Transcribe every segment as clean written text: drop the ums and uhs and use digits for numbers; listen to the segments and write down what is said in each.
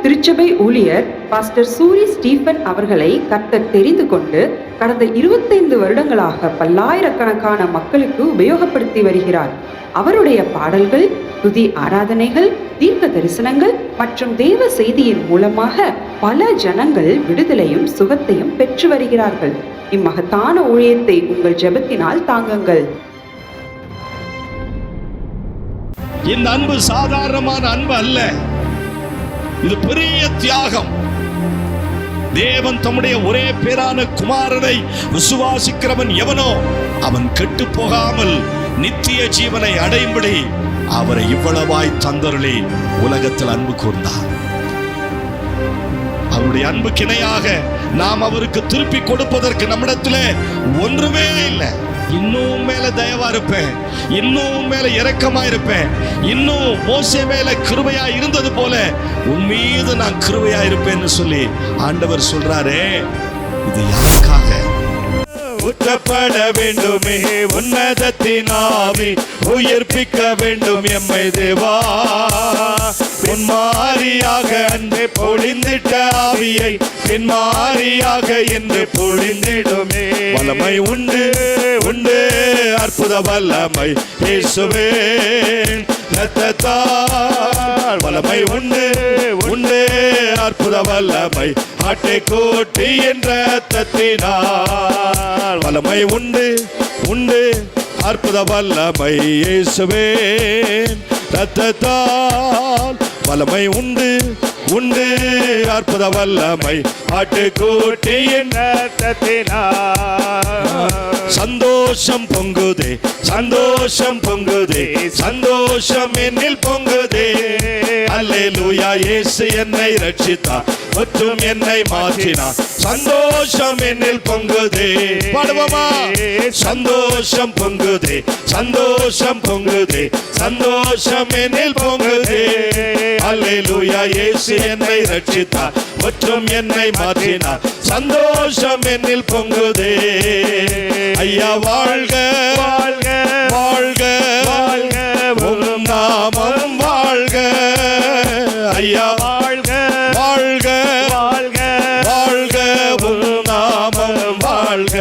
திருச்சபை ஊழியர் pastor Suri Stephen அவர்களை கர்த்தர் தெரிந்து கொண்டு கடந்த 25 வருடங்களாக பல்லாயிரக்கணக்கான மக்களுக்கு உபயோகப்படுத்தி வருகிறார். அவருடைய பாடல்கள், துதி ஆராதனைகள், தீர்க்க தரிசனங்கள் மற்றும் தேவ செய்தியின் மூலமாக பல ஜனங்கள் விடுதலையும் சுகத்தையும் பெற்று வருகிறார்கள். இம்மகத்தான ஊழியத்தை உங்கள் ஜெபத்தினால் தாங்குங்கள். இந்த அன்பு சாதாரணமான அன்பு அல்ல, இது பெரிய தியாகம். தேவன் தம்முடைய ஒரே பேரான குமாரனை விசுவாசிக்கிறவன் எவனோ அவன் கெட்டு போகாமல் நித்திய ஜீவனை அடையும்படி அவரை இவ்வளவாய் தந்தருளி உலகத்தில் அன்பு கூர்ந்தார். அவருடைய அன்புக்கு இணையாக நாம் அவருக்கு திருப்பி கொடுப்பதற்கு நம்மிடத்திலே ஒன்றுமே இல்லை. இன்னும் மேல தயவா இருப்பேன், இன்னும் மேல இரக்கமா இருப்பேன், இன்னும் மோசே மேல கிருபையா இருந்தது போல உன் மீது நான் கிருபையா இருப்பேன்னு சொல்லி ஆண்டவர் சொல்றாரே, இது யாருக்காக? ஊற்றப்பட வேண்டுமே உன்னதத்தின் ஆவி, உயிர்ப்பிக்க வேண்டும் எம்மை தேவா. பின்மாரியாக அன்பை பொழிந்திட்ட ஆவியை பின்மாரியாக என்று பொழிந்திடுமே. வல்லமை உண்டு உண்டு, அற்புத வல்லமை இயேசுவே இரத்தத்தால். வல்லமை உண்டு உண்டு, அற்புத வல்லமை ஆட்டுக்குட்டி என்ற இரத்தத்தினால். வல்லமை உண்டு உண்டு, அற்புத வல்லமை இயேசுவே இரத்தத்தால். வல்லமை உண்டு உண்டு, அற்புத வல்லமை ஆட்டுக்குட்டி என்ற இரத்தத்தினால். சந்தோஷம் பொங்குதே சந்தோஷம் பொங்குதே சந்தோஷம் என்னில் பொங்குதே. அல்லேலூயா, இயேசு என்னை ரட்சித்தார் மற்றும் என்னை மாற்றினார். சந்தோஷம் என்னில் பொங்குதே. பாடுவோமா? சந்தோஷம் பொங்குதே சந்தோஷம் பொங்குதே சந்தோஷம் என்னில் பொங்குதே. அல்லேலூயா, இயேசு என்னை ரட்சித்தார் மற்றும் என்னை மாற்றினார். சந்தோஷம் என்னில் பொங்குதே. ஐயா வாழ்க வாழ்க வாழ்க வாழ்க, உம் நாமம் வாழ்க. ஐயா வாழ்க வாழ்க வாழ்க வாழ்க, உம் நாமம் வாழ்க.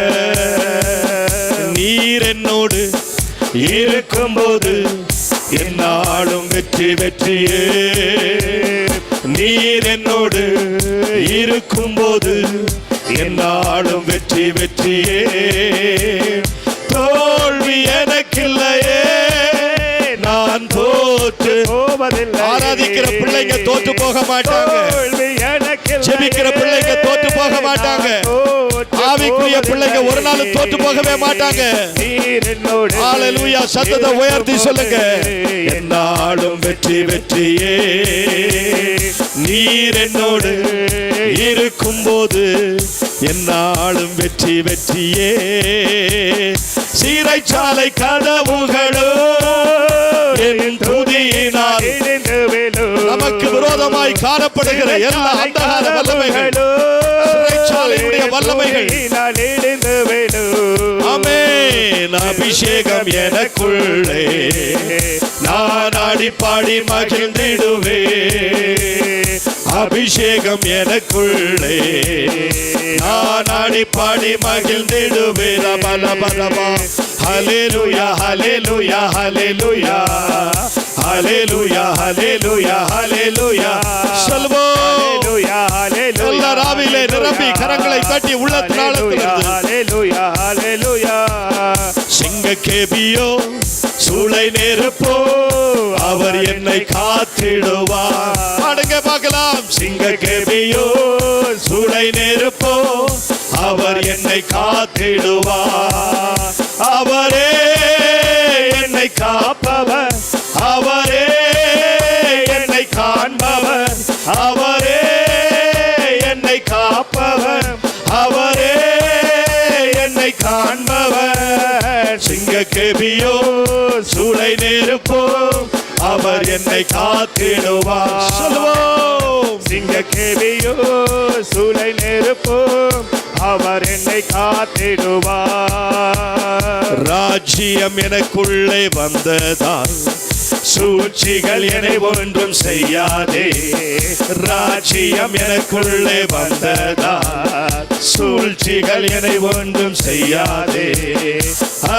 நீர் என்னோடு இருக்கும்போது என்னாலும் வெற்றி வெற்றியே. நீர் என்னோடு இருக்கும்போது என்னாலும் வெற்றி வெற்றியே. தோல்வி எனக்கில்லையே, நான் தோற்று போவதில்லை. ஆராதிக்கிற பிள்ளைங்க தோற்று போக மாட்டாங்க. ஜெபிக்கிற பிள்ளைங்க தோற்று போக மாட்டாங்க. ஆவிக்குரிய பிள்ளைங்க ஒரு நாளும் தோற்று போகவே மாட்டாங்க. ஹல்லேலூயா, சத்தத்தை உயர்த்தி சொல்லுங்க. என்னாலும் வெற்றி வெற்றியே. நீர் என்னோடு இருக்கும்போது என்னாலும் வெற்றி வெற்றியே. சீரைச்சாலை கதவுகளோ என் துதியினால் நமக்கு விரோதமாய் காணப்படுகிற எல்லா அந்தகார வல்லமைகள், சிறைச்சாலையுடைய வல்லமைகள் ஆமென். அபிஷேகம் எனக்குள்ளே, நான் ஆடி பாடி மகிழ்ந்திடுவே. அபிஷேகம் எனக்குள்ளே, நான் ஆடி பாடி மகிழ்ந்திடுவே. ரபலபலபா. ஹல்லேலூயா ஹல்லேலூயா ஹல்லேலூயா ஹல்லேலூயா ஹல்லேலூயா ஹல்லேலூயா. சொல்வோம். ஹல்லேலூயா ஹல்லேலூயா. எல்லா ராவிலே நிரம்பி கரங்களை தட்டி உள்ளத்தினால ஹல்லேலூயா ஹல்லேலூயா. சிங்கக்கேபியோ சூளை நெருப்போ அவர் என்னை காத்திடுவார். பாடுங்க பார்க்கலாம். சிங்கக்கேபியோ சூளை நெருப்போ அவர் என்னை காத்திடுவார். அவரே என்னை காப்பவர், அவரே என்னை காண்பவர், அவரே என்னை காப்பவர், அவரே என்னை காண்பவர். சிங்கக்கேபியோ சூளை நெருப்போ அவர் என்னை காத்திடுவார். சொல்லுவோம். சிங்கக்கேபியோ சூளை நெருப்போ அவர் என்னை காத்திடுவார். ராஜ்யம் எனக்குள்ளே வந்ததால் சூழ்ச்சிகள் என்னை ஒன்றும் செய்யாதே. ராஜ்யம் எனக்குள்ளே வந்ததா, சூழ்ச்சிகள் என்னை ஒன்றும் செய்யாதே.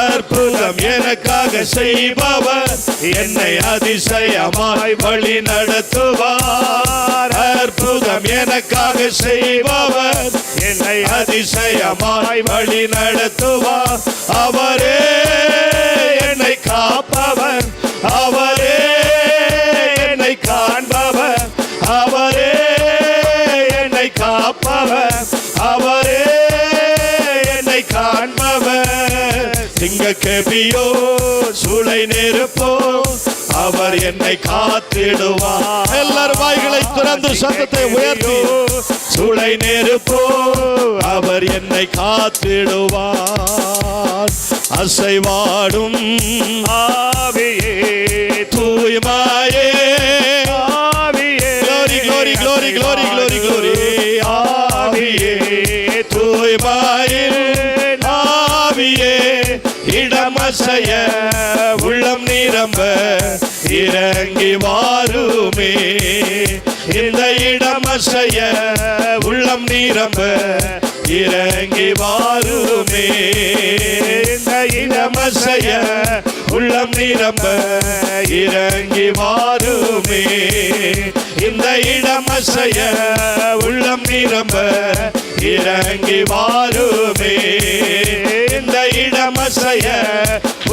அற்புதம் எனக்காக செய்பவர் என்னை அதிசயமாய் வழி நடத்துவார். அற்புதம் எனக்காக செய்பவர் என்னை அதிசயமாய் வழி நடத்துவார். அவரே என்னை காப்பவர், அவரே என்னை காண்பவர், அவரே என்னை காப்பவர், அவரே என்னை காண்பவர். திங்கக்கெபியோ சூளை நெருப்போ அவர் என்னை காத்திடுவார். எல்லாரும் வாய்களை திறந்து சத்தத்தை உயர்த்தி, சூளை நெருப்போ அவர் என்னை காத்திடுவார். அசைவாடும் ஆவியே தூய்மையே, ஆவியே glory glory glory glory glory ஆவியே தூய்மையின் ஆவியே, இடமசைய உள்ளம் நிரம்ப இறங்கி வாருமே. இந்த இடமசைய உள்ளம் நிரம்ப இறங்கி வாருமே. இந்த இடமசைய உள்ளம் நிரம்ப இறங்கி வாருமே. இந்த இடமசைய உள்ளம் நிரம்ப இறங்கி வாருமே. இந்த இடமசைய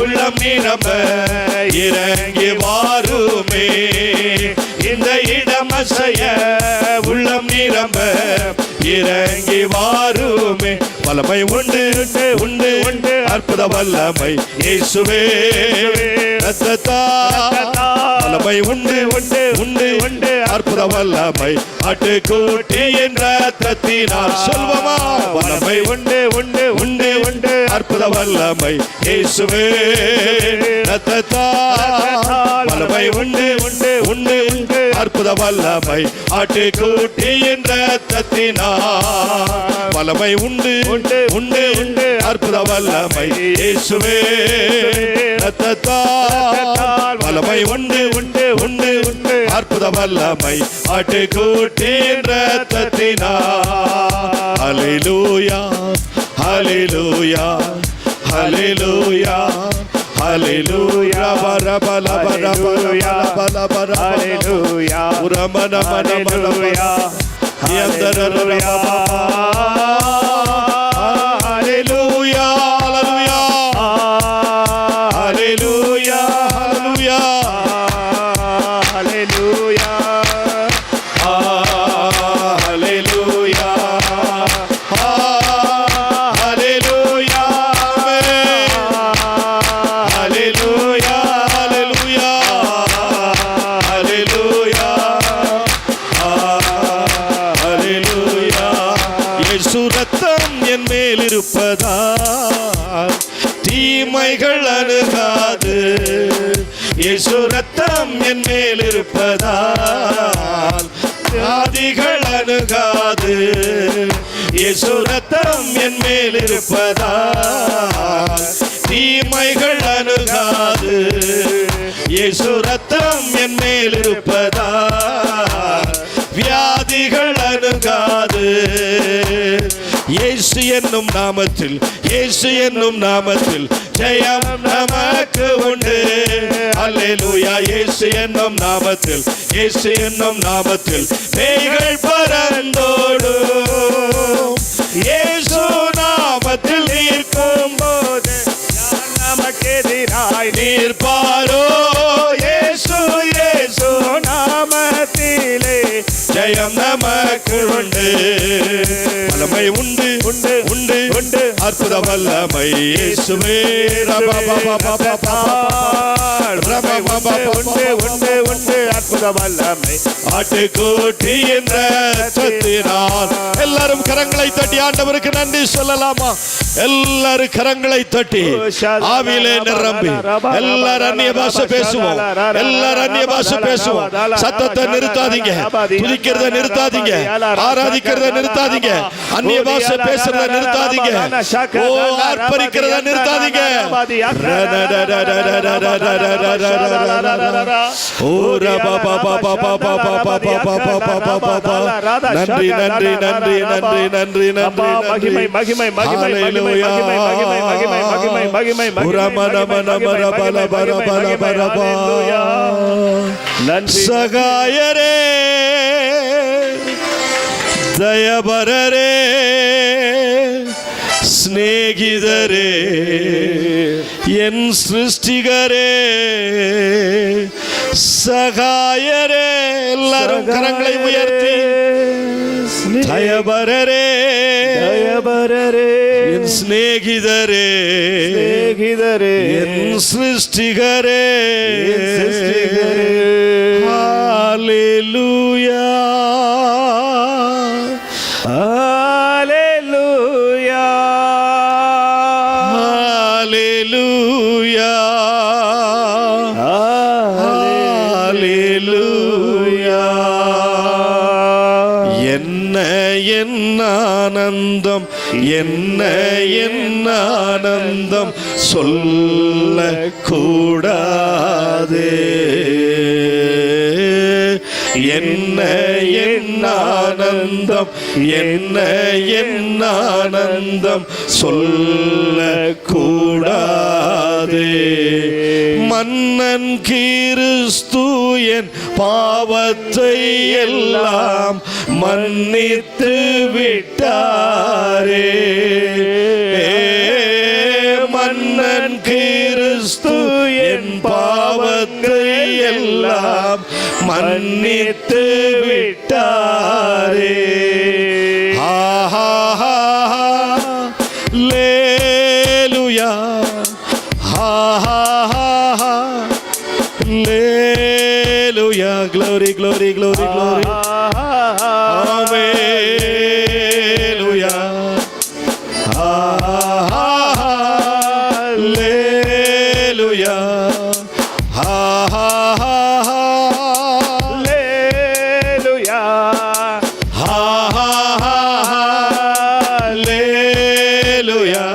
உள்ளம் நிரம்ப இறங்கி வாருமே. இந்த இடமசைய உள்ளம் நிரம்ப இறங்கி வாருமே. வல்லமை உண்டு உண்டு உண்டு அற்புத வல்லமை இயேசுவே ரத்தத்தால். வல்லமை உண்டு உண்டு உண்டு உண்டு அற்புத வல்லமை ஆட்டுக்குட்டியின் ரத்தத்தினால். சொல்வமா, வல்லமை உண்டு உண்டு உண்டு உண்டு அற்புத வல்லமை இயேசுவே ரத்தத்தால். வல்லமை உண்டு உண்டு உண்டு உண்டு அற்புத வல்லமை ஆட்டுக்குட்டியின் ரத்தத்தினால். வல்லமை உண்டு உண்டு உண்டு உண்டு அற்புத வல்லமை இயேசுவே ரத்தத்தால். வல்லமை உண்டு உண்டு உண்டு உண்டு அற்புத வல்லமை ஆட்டுக்குட்டியின் ரத்தத்தினால். ஹல்லேலூயா ஹல்லேலூயா ஹல்லேலூயா ஹல்லேலூயா பரபல பரபல பரபல ஹல்லேலூயா உரமன மன மன ஹல்லேலூயா ஹல்லேலூயா ஹல்லேலூயா ஹல்லேலூயா ஹல்லேலூயா ஹல்லேலூயா ஹல்லேலூயா ஹல்லேலூயா ஹல்லேலூயா ஹல்லேலூயா ஹல்லேலூயா. இயேசு ரத்தம் என் மேல் இருப்பதால் தீமைகள் அணுகாது. இயேசு ரத்தம் என் மேல் இருப்பதால் வியாதிகள் அணுகாது. இயேசு ரத்தம் என் மேல் இருப்பதால் தீமைகள் அணுகாது. இயேசு ரத்தம் என் மேல் இருப்பதால் வியாதிகள் அணுகாது. இயேசு என்னும் நாமத்தில், இயேசு என்னும் நாமத்தில் ஜெயம் நமக்கு உண்டு. அல்லேலூயா. இயேசு என்னும் நாமத்தில், இயேசு என்னும் நாமத்தில் பேய்கள் பறந்தோடும். இயேசு நாமத்தில் நிற்கும் போது நமக்கு எதிராய் நிற்பாரோ. இயேசு இயேசு நாமத்திலே ஜெயம் நமக்கு உண்டு. வல்லமை உண்டு உண்டு உண்டு உண்டு அற்புத வல்லமை இயேசுவே உண்டு உண்டு உண்டு அற்புத வல்லமை ஆட்டுக்குட்டியின் ரத்தத்தினால். எல்லாரும் கரங்களை தட்டி ஆண்டவருக்கு நன்றி சொல்லலாமா? எல்லாரும் கரங்களை தட்டி ஆவியிலே நிரம்பி எல்லாரும் அந்நிய பாஷை பேசுவோம். எல்லாரும் அந்நிய பாஷை பேசுவோம். சத்தத்தை நிறுத்தாதீங்க, துதிக்கிறத நிறுத்தாதீங்க, ஆராதிக்கிறத நிறுத்தாதீங்க, அந்நிய பாஷை பேசுறத நிறுத்தாதீங்க. ஆர்ப்பரிக்கிறத நிறுத்தாதீங்க. நன்றி நன்றி நன்றி நன்றி நன்றி நன்றி. மகிமை மகிமை மகிமை மகிமை மகிமை மகிமை மகிமை மகிமை மகிமை நன்றி. சகாயரே தயபரரே ஸ்நேகிதரே என் சிருஷ்டிகரே சகாயரே. எல்லாரும் கரங்களை உயர்த்தி தயபரரே தயபரரே என் சிநேகிதரே சிநேகிதரே என் சிருஷ்டிகரே சிருஷ்டிகரே. ஹல்லேலூயா ஹல்லேலூயா ஹல்லேலூயா ஹல்லேலூயா. என்ன என் ஆனந்தம் என்ன என் ஆனந்தம் சொல்ல கூடாதே. என்ன என் ஆனந்தம் என்ன என் ஆனந்தம் சொல்ல கூடாதே. மன்னன் கிறிஸ்து என் பாவத்தை எல்லாம் மன்னித்து விட்டாரே. மன்னன் கிறிஸ்து என் பாவத்தை எல்லாம் மன்னித்து விட்டாரே. ஹல்லேலூயா ஹல்லேலூயா. glory glory glory glory. ஹல்லேலூயா ஹல்லேலூயா ஹல்லேலூயா ஹல்லேலூயா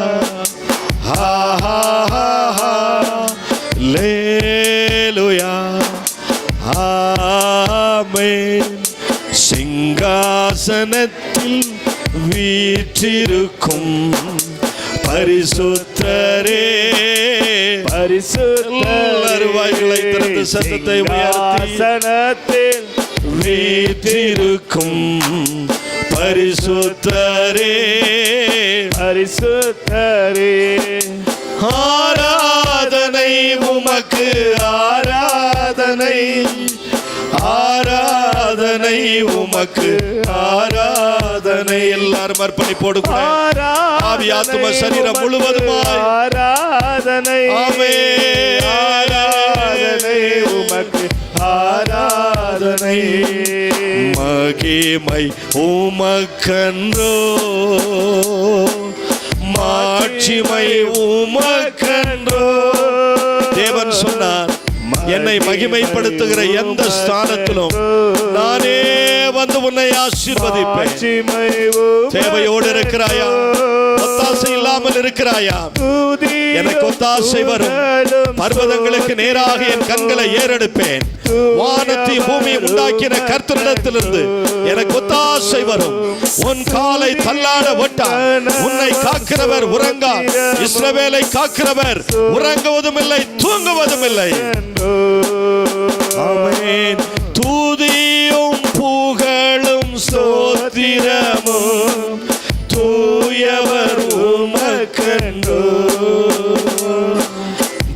ஹல்லேலூயா. ஆமென். சிங்காசனத்தில் வீற்றிருக்கும் பரிசுத்தரே பரிசுத்தரே வாய்களை திறந்து சத்தத்தை உயர்த்தி சிங்காசனத்தில் வீற்றிருக்கும் பரிசுத்தரே பரிசுத்தரே. ஆராதனை உமக்கு ஆராதனை ஆராதனை உமக்கு ஆராதனை. எல்லாரும் அர்ப்பணிப்போடு கூட ஆவி ஆத்தும சரீரம் முழுவதுமாய் ஆராதனை ஆமென். ஆராதனை உமக்கு ஆராதனை. மகிமை உமக்கன்றோ மாட்சிமை உமக்கன்றோ. தேவன் சொன்னார், என்னை மகிமைப்படுத்துகிற எந்த ஸ்தானத்திலும் நானே வந்து உன்னை ஆசீர்வதிப்பேன். தேவையோடு இருக்கிறாயா? ஒத்தாசை இல்லாமல் இருக்கிறாயா? எனக்கு ஒத்தாசை வரும். பர்வதங்களுக்கு நேராக என் கண்களை ஏறெடுப்பேன். வானத்தையும் பூமியை உண்டாக்கின கர்த்தரிடத்திலிருந்து எனக்கு ஒத்தாசை வரும். உன் காலை தள்ளாட விட்டார். உன்னை காக்கிறவர் உறங்கார். இஸ்ரவேலை காக்கிறவர் உறங்குவதும் இல்லை தூங்குவதும் இல்லை. ஆமென். தூதியும் புகழும் ஸ்தோத்திரமும் தூயவர் உமக்கன்றோ.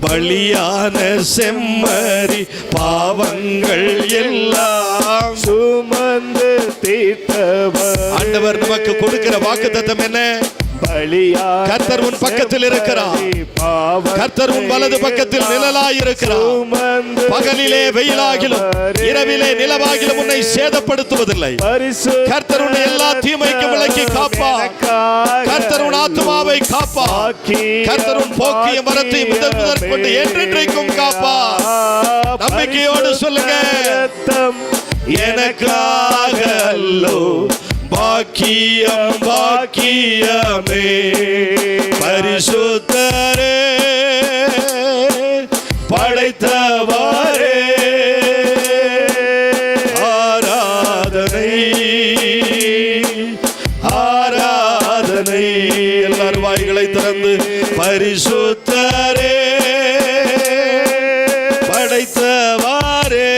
பலியான செம்மறி பாவங்கள் எல்லாம் சுமந்து தீர்த்தவர். ஆண்டவர் நமக்கு கொடுக்கிற வாக்குத்தத்தம் என்ன? கர்த்தர் உன் பக்கத்தில் இருக்கிறார். கர்த்தர் உன் வலது பக்கத்தில் நிழலாய் இருக்கிறார். பகலிலே வெயிலாகிலும் இரவிலே நிலவாகிலும் உன்னை சேதப்படுத்துவதில்லை. கர்த்தர் உன்னை எல்லா தீமைக்கும் விலக்கி காப்பார். கர்த்தர் உன் ஆத்துமாவை காப்பார். கர்த்தர் உன் போக்கிய மரத்தையும் முதற்கொண்டு என்றென்றைக்கும் காப்பார். நம்பிக்கையோடு சொல்லுங்க, எனக்காக அல்லோ பாக்கியம் பாக்கியமே பரிசுத்தரே படைத்தவரே ஆராதனை ஆராதனை. எல்லாரும் வாய்களை திறந்து பரிசுத்தரே படைத்தவரே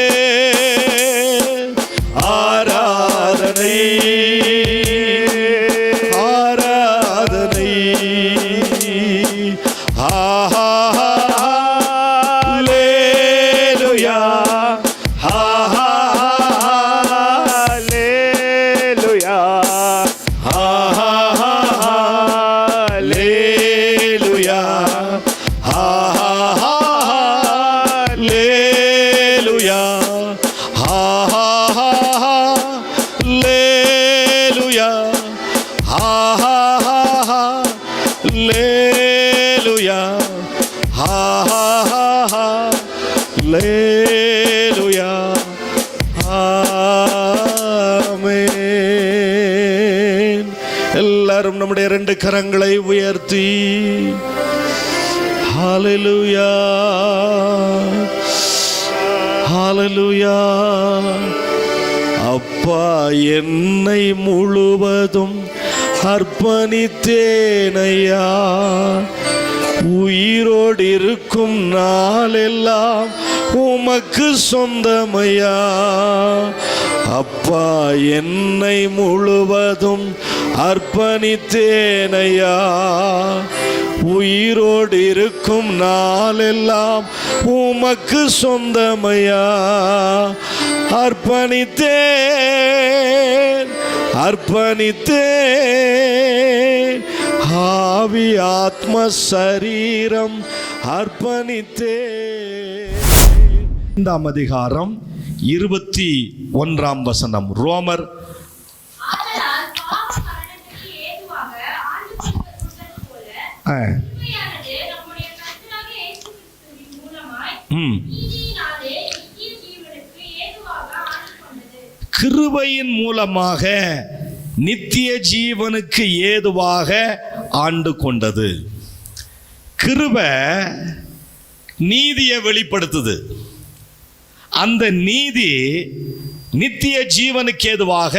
ஆராதனை ஆராதனை. ஹல்லேலூயா ஹல்லேலூயா ஹல்லேலூயா ஹல்லேலூயா ஹல்லேலூயா ஹல்லேலூயா ஹல்லேலூயா. ஆமென். எல்லாரும் நம்முடைய 2 கரங்களை உயர்த்தி ஹல்லேலூயா ஹல்லேலூயா. அப்பா, என்னை முழுவதும் அர்ப்பணித்தேனையா, உயிரோடு இருக்கும் நாளெல்லாம் உமக்கு சொந்தமையா. அப்பா, என்னை முழுவதும் அர்ப்பணித்தேனையா, உயிரோடு இருக்கும் நாளெல்லாம் உமக்கு சொந்தமையா. அர்ப்பணித்தேன் அர்ப்பணித்தேன், ஆவி ஆத்ம சரீரம் அர்ப்பணித்தேன். 5ஆம் அதிகாரம் 21ஆம் வசனம். ரோமர் ஆதலால் பாவம் மரணத்துக்கு ஏதுவாக ஆண்டு கொடுத்தது போல கிருபையானது நம்முடைய கர்த்தராகிய இயேசு கிறிஸ்துவின் மூலமாய் நீதியினாலே நித்திய ஜீவனுக்கு ஏதுவாக ஆண்டு கொண்டது. கிருபையின் மூலமாக நித்திய ஜீவனுக்கு ஏதுவாக ஆண்டு கொண்டது. கிருபை நீதியை வெளிப்படுத்துது. அந்த நீதி நித்திய ஜீவனுக்கு ஏதுவாக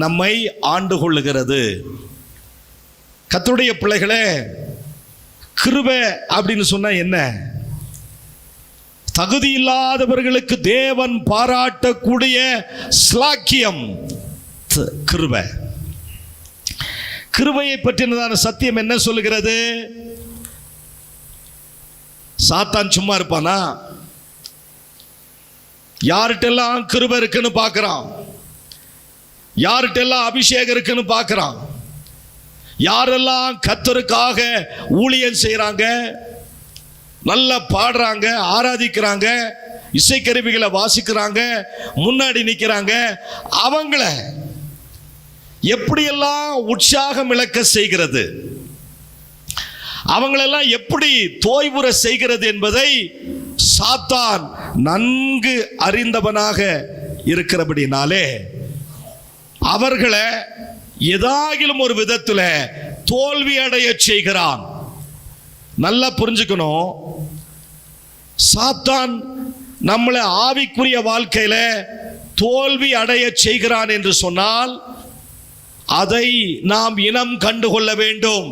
நம்மை ஆண்டு கொள்ளுகிறது. கர்த்தருடைய பிள்ளைகளே, கிருபை அப்படின்னு சொன்னா என்ன? தகுதி இல்லாதவர்களுக்கு தேவன் பாராட்டக்கூடிய ஸ்லாக்கியம் கிருபை. கிருபையை பற்றினதான சத்தியம் என்ன சொல்லுகிறது? சாத்தான் சும்மா இருப்பானா? யார்கிட்டெல்லாம் கிருபை இருக்குன்னு பார்க்கறான், யார்கிட்டெல்லாம் அபிஷேகம் இருக்குன்னு பார்க்கறான், யாரெல்லாம் கர்த்தருக்காக ஊழியம் செய்றாங்க, நல்லா பாடுறாங்க, ஆராதிக்கிறாங்க, இசைக்கருவிகளை வாசிக்கிறாங்க, முன்னாடி நிற்கிறாங்க, அவங்கள எப்படியெல்லாம் உற்சாகம் இழக்க செய்கிறது, அவங்களெல்லாம் எப்படி தோய்வுற செய்கிறது என்பதை சாத்தான் நன்கு அறிந்தவனாக இருக்கிறபடினாலே அவர்களை ஏதாகிலும் ஒரு விதத்தில் தோல்வி அடைய செய்கிறான். நல்லா புரிஞ்சுக்கணும், சாத்தான் நம்மளை ஆவிக்குரிய வாழ்க்கையில தோல்வி அடைய செய்கிறான் என்று சொன்னால் அதை நாம் இனம் கண்டுகொள்ள வேண்டும்.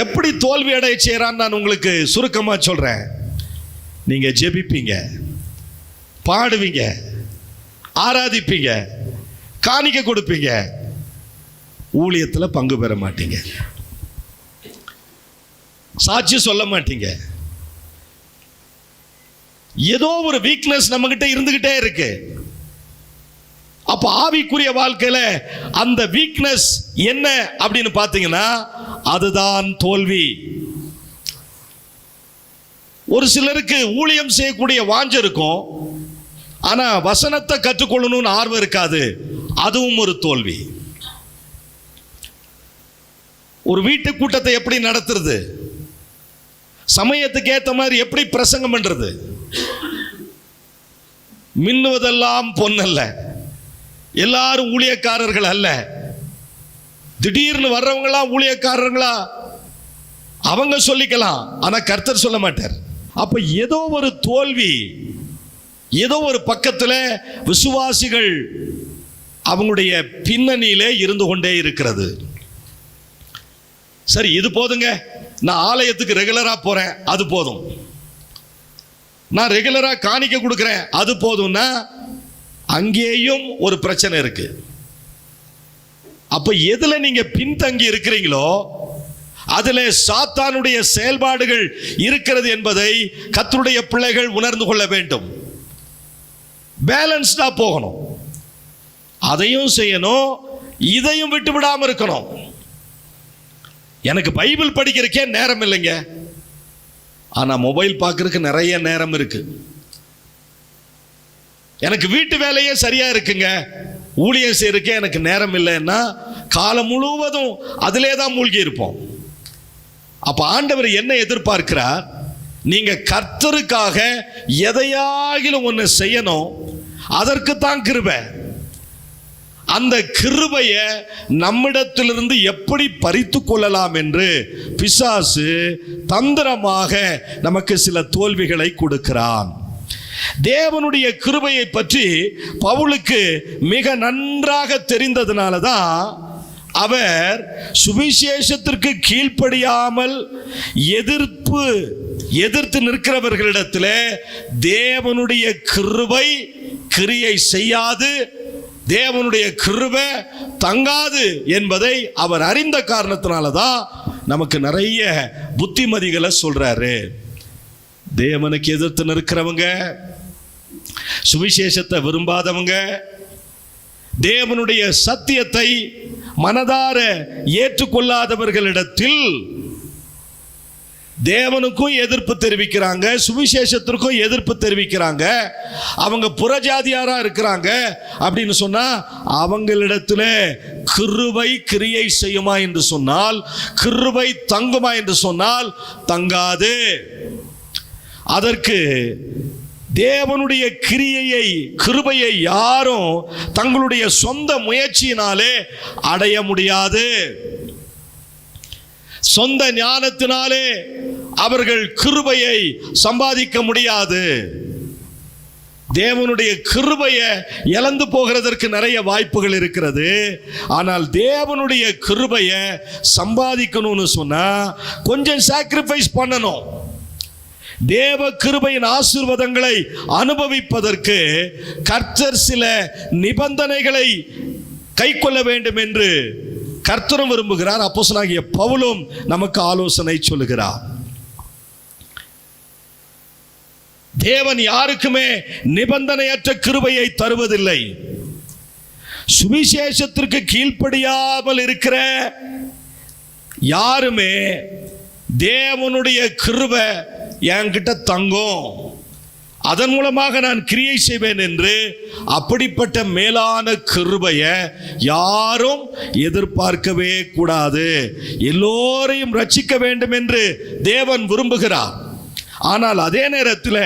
எப்படி தோல்வி அடைய செய்கிறான் நான் உங்களுக்கு சுருக்கமா சொல்றேன். நீங்க ஜெபிப்பீங்க, பாடுவீங்க, ஆராதிப்பீங்க, காணிக்கை கொடுப்பீங்க, ஊழியத்தில் பங்கு பெற மாட்டீங்க, சாட்சி சொல்ல மாட்டீங்க. ஏதோ ஒரு வீக்னஸ் நம்ம கிட்ட இருந்துகிட்டே இருக்கு. அப்ப ஆவிக்குரிய வாழ்க்கையில அந்த வீக்னஸ் என்ன அப்படின்னு பாத்தீங்கன்னா அதுதான் தோல்வி. ஒரு சிலருக்கு ஊழியம் செய்யக்கூடிய வாஞ்சை இருக்கும், ஆனா வசனத்தை கற்றுக்கொள்ளணும்னு ஆர்வம் இருக்காது, அதுவும் ஒரு தோல்வி. ஒரு வீட்டு கூட்டத்தை எப்படி நடத்துறது, சமயத்துக்கு ஏற்ற மாதிரி எப்படி பிரசங்கம் பண்றது, மின்னுவதெல்லாம் பொன்னல்ல, எல்லாரும் ஊழியக்காரர்கள் அல்ல. திடீர்னு வர்றவங்களாம் ஊழியக்காரர்களா அவங்க சொல்லிக்கலாம், ஆனா கர்த்தர் சொல்ல மாட்டார். அப்ப ஏதோ ஒரு தோல்வி, ஏதோ ஒரு பக்கத்துல விசுவாசிகள் அவங்களுடைய பின்னணியிலே இருந்து கொண்டே இருக்கிறது. சரி, இது போதுங்க, நான் ஆலயத்துக்கு ரெகுலரா போறேன், அது போதும். நான் ரெகுலரா காணிக்க கொடுக்கிறேன், அது போதும்னா அங்கேயும் ஒரு பிரச்சனை இருக்கு. அப்ப எதுல நீங்க பின்தங்கி இருக்கிறீங்களோ அதுல சாத்தானுடைய செயல்பாடுகள் இருக்கிறது என்பதை கர்த்தருடைய பிள்ளைகள் உணர்ந்து கொள்ள வேண்டும். பேலன்ஸ்டா போகணும், அதையும் செய்யணும், இதையும் விட்டு விடாம இருக்கணும். எனக்கு பைபிள் படிக்கிறதுக்கே நேரம் இல்லைங்க, ஆனா மொபைல் பார்க்கறதுக்கு நிறைய நேரம் இருக்கு. எனக்கு வீட்டு வேலையே சரியா இருக்குங்க, ஊழியம் செய்யறதுக்கே எனக்கு நேரம் இல்லைன்னா காலம் முழுவதும் அதிலே தான் மூழ்கி இருப்போம். அப்ப ஆண்டவர் என்ன எதிர்பார்க்கிறார்? நீங்க கர்த்தருக்காக எதையாகிலும் ஒன்று செய்யணும், அதற்கு தான் கிருபை. அந்த கிருபைய நம்மிடத்திலிருந்து எப்படி பறித்து கொள்ளலாம் என்று பிசாசு தந்திரமாக நமக்கு சில தோல்விகளை கொடுக்கிறான். தேவனுடைய கிருபையை பற்றி பவுலுக்கு மிக நன்றாக தெரிந்ததுனால தான் அவர் சுவிசேஷத்திற்கு கீழ்ப்படியாமல் எதிர்த்து நிற்கிறவர்களிடத்தில் தேவனுடைய கிருபை கிரியை செய்யாது, தேவனுடைய கிருபை தங்காது என்பதை அவர் அறிந்த காரணத்தினால தான் நமக்கு நிறைய புத்திமதிகளை சொல்றாரு. தேவனுக்கு எதிர்த்து நிற்கிறவங்க, சுவிசேஷத்தை விரும்பாதவங்க, தேவனுடைய சத்தியத்தை மனதார ஏற்றுக்கொள்ளாதவர்களிடத்தில் தேவனுக்கும் எதிர்ப்பு தெரிவிக்கிறாங்க, சுவிசேஷத்திற்கும் எதிர்ப்பு தெரிவிக்கிறாங்க. அவங்க புறஜாதியாரா இருக்கிறாங்க அப்படின்னு சொன்னா அவங்களிடத்துல கிருபை கிரியை செய்யுமா என்று சொன்னால், கிருபை தங்குமா என்று சொன்னால் தங்காது. அதற்கு தேவனுடைய கிரியையை கிருபையை யாரும் தங்களுடைய சொந்த முயற்சியினாலே அடைய முடியாது. சொந்த ஞானத்தினாலே அவர்கள் கிருபையை சம்பாதிக்க முடியாது. தேவனுடைய கிருபையை இழந்து போகிறதற்கு நிறைய வாய்ப்புகள் இருக்கிறது. ஆனால் தேவனுடைய கிருபையை சம்பாதிக்கணும்னு சொன்னா கொஞ்சம் சாக்ரிஃபைஸ் பண்ணணும். தேவ கிருபையின் ஆசீர்வாதங்களை அனுபவிப்பதற்கு கர்த்தர் சில நிபந்தனைகளை கைக்கொள்ள வேண்டும் என்று கர்த்தரும் விரும்புகிறார். அப்போஸ்தலனாகிய பவுலும் நமக்கு ஆலோசனை சொல்லுகிறார். தேவன் யாருக்குமே நிபந்தனையற்ற கிருபையை தருவதில்லை. சுவிசேஷத்திற்கு கீழ்ப்படியாமல் இருக்கிற யாருமே தேவனுடைய கிருபை என்கிட்ட தங்கும், அதன் மூலமாக நான் கிரியை செய்வேன் என்று அப்படிப்பட்ட மேலான கிருபையை யாரும் எதிர்பார்க்கவே கூடாது. எல்லோரையும் ரட்சிக்க வேண்டும் என்று தேவன் விரும்புகிறார். ஆனால் அதே நேரத்தில்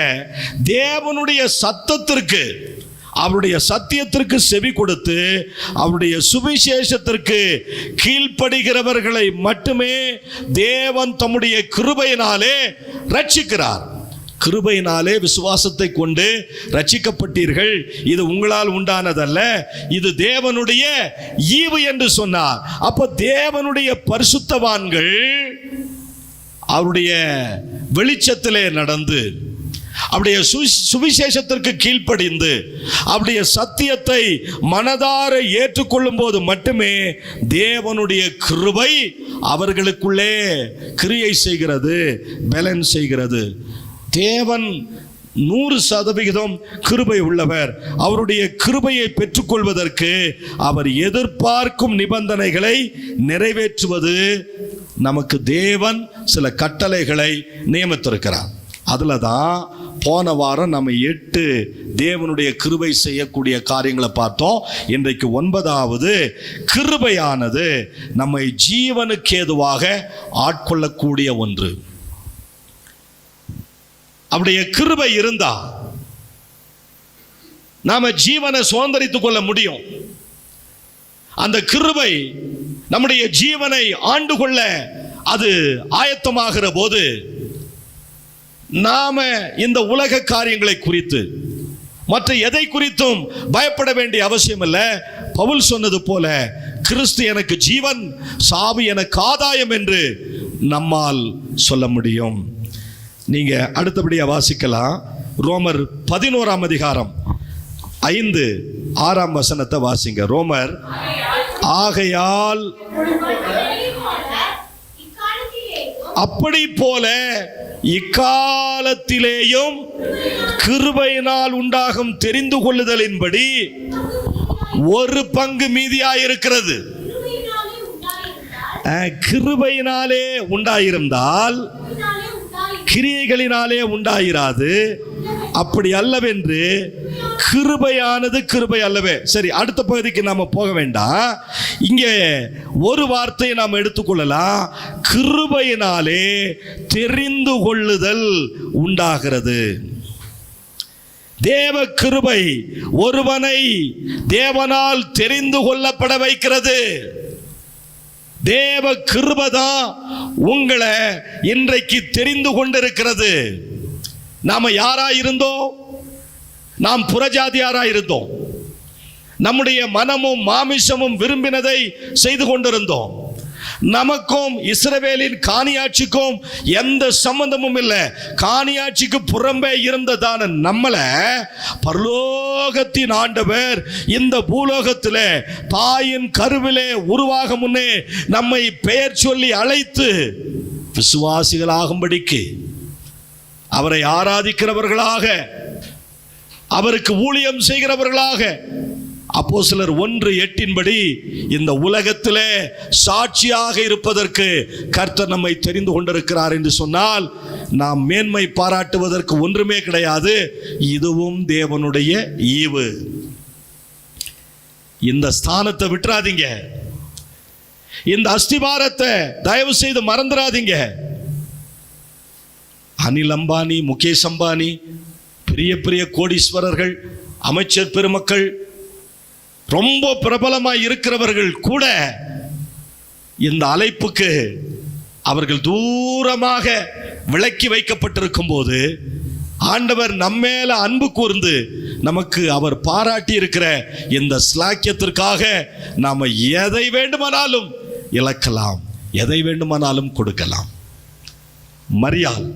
தேவனுடைய சத்தத்திற்கு, அவருடைய சத்தியத்திற்கு செவி கொடுத்து அவருடைய சுவிசேஷத்திற்கு கீழ்ப்படுகிறவர்களை மட்டுமே தேவன் தம்முடைய கிருபையினாலே ரட்சிக்கிறார். கிருபையினாலே விசுவாசத்தை கொண்டு ரட்சிக்கப்பட்டீர்கள், இது உங்களால் உண்டானதல்ல, இது தேவனுடைய ஈவு என்று சொன்னார். அப்ப தேவனுடைய பரிசுத்தவான்கள் அவருடைய வெளிச்சத்திலே நடந்து அவருடைய சுவிசேஷத்திற்கு கீழ்ப்படிந்து அவருடைய சத்தியத்தை மனதார ஏற்றுக்கொள்ளும் போது மட்டுமே தேவனுடைய கிருபை அவர்களுக்குள்ளே கிரியை செய்கிறது, பலன் செய்கிறது. தேவன் 100% கிருபை உள்ளவர். அவருடைய கிருபையை பெற்றுக்கொள்வதற்கு அவர் எதிர்பார்க்கும் நிபந்தனைகளை நிறைவேற்றுவது நமக்கு தேவன் சில கட்டளைகளை நியமித்திருக்கிறார். அதுல தான் போன வாரம் நம்ம 8 தேவனுடைய கிருபை செய்யக்கூடிய காரியங்களை பார்த்தோம். இன்றைக்கு 9வது, கிருபையானது நம்மை ஜீவனுக்கு ஏதுவாக ஆட்கொள்ளக்கூடிய ஒன்று. அவருடைய கிருபை இருந்தா நாம ஜீவனை சுதந்தரித்துக் கொள்ள முடியும். அந்த கிருபை நம்முடைய ஜீவனை ஆண்டு கொள்ள அது ஆயத்தமாகிற போது நாம இந்த உலக காரியங்களை குறித்து மற்ற எதை குறித்தும் பயப்பட வேண்டிய அவசியம் இல்லை. பவுல் சொன்னது போல கிறிஸ்து எனக்கு ஜீவன், சாவு எனக்கு ஆதாயம் என்று நம்மால் சொல்ல முடியும். நீங்க அடுத்தபடியா வாசிக்கலாம். ரோமர் 11ஆம் அதிகாரம் 5-6 வசனத்தை வாசிங்க. ரோமர் ஆகையால் அப்படி போல இக்காலத்திலேயும் கிருபையினால் உண்டாகும் தெரிந்து கொள்ளுதலின்படி ஒரு பங்கு மீதியாயிருக்கிறது. கிருபையினாலே உண்டாயிருந்தால் கிரியைகளினாலே உண்டாயிராது. அப்படி அல்லவென்று கிருபையானது கிருபை அல்லவே. சரி, அடுத்த பகுதிக்கு நாம போக வேண்டாம். இங்கே ஒரு வார்த்தையை நாம் எடுத்துக்கொள்ளலாம். கிருபையினாலே தெரிந்து கொள்ளுதல் உண்டாகிறது. தேவ கிருபை ஒருவனை தேவனால் தெரிந்து கொள்ளப்பட வைக்கிறது. தேவ கிருபை தான் உங்களை இன்றைக்கு தெரிந்து கொண்டிருக்கிறது. நாம யாரா இருந்தோம்? நாம் புறஜாதியாரா இருந்தோம். நம்முடைய மனமும் மாமிசமும் விரும்பினதை செய்து கொண்டிருந்தோம். நமக்கும் இஸ்ரவேலின் காணியாட்சிக்கும் எந்த சம்பந்தமும் இல்லை. காணியாட்சிக்கு புறம்பே இருந்ததான நம்மள பரலோகத்தின் ஆண்டவர் இந்த பூலோகத்திலே தாயின் கருவிலே உருவாக முன்னே நம்மை பெயர் சொல்லி அழைத்து விசுவாசிகளாகும்படிக்கு, அவரை ஆராதிக்கிறவர்களாக, அவருக்கு ஊழியம் செய்கிறவர்களாக, அப்போஸ்தலர் 1:8 இந்த உலகத்திலே சாட்சியாக இருப்பதற்கு கர்த்தர் நம்மை தெரிந்து கொண்டிருக்கிறார் என்று சொன்னால் நாம் மேன்மை பாராட்டுவதற்கு ஒன்றுமே கிடையாது. இதுவும் தேவனுடைய ஈவு. இந்த ஸ்தானத்தை விட்டுறாதீங்க. இந்த அஸ்திவாரத்தை தயவு செய்து மறந்துடாதீங்க. அனில் அம்பானி, முகேஷ் அம்பானி, பெரிய பெரிய கோடீஸ்வரர்கள், அமைச்சர் பெருமக்கள், ரொம்ப பிரபலமாய் இருக்கிறவர்கள் கூட இந்த அழைப்புக்கு அவர்கள் தூரமாக விலக்கி வைக்கப்பட்டிருக்கும் போது ஆண்டவர் நம்மேல அன்பு கூர்ந்து நமக்கு அவர் பாராட்டி இருக்கிற இந்த ஸ்லாக்கியத்திற்காக நாம எதை வேண்டுமானாலும் இழக்கலாம், எதை வேண்டுமானாலும் கொடுக்கலாம். மரியாள்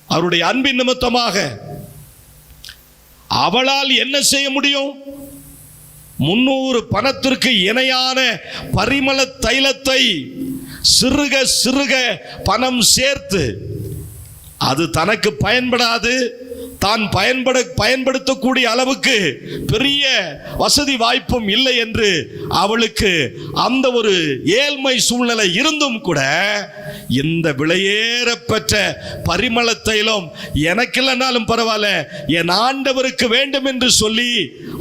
அவருடைய அன்பின் நிமித்தமாக அவளால் என்ன செய்ய முடியும்? 300 பணத்திற்கு இணையான பரிமள தைலத்தை சிறுக சிறுக பணம் சேர்த்து, அது தனக்கு பயன்படாது, தான் பயன்படுத்தக்கூடிய அளவுக்கு பெரிய வசதி வாய்ப்பும் இல்லை என்று அவளுக்கு அந்த ஒரு ஏழ்மை சூழ்நிலை இருந்தும் கூட இந்த விலையேற பெற்ற பரிமள தைலம் எனக்கு இல்லைனாலும் பரவாயில்ல, என் ஆண்டவருக்கு வேண்டும் என்று சொல்லி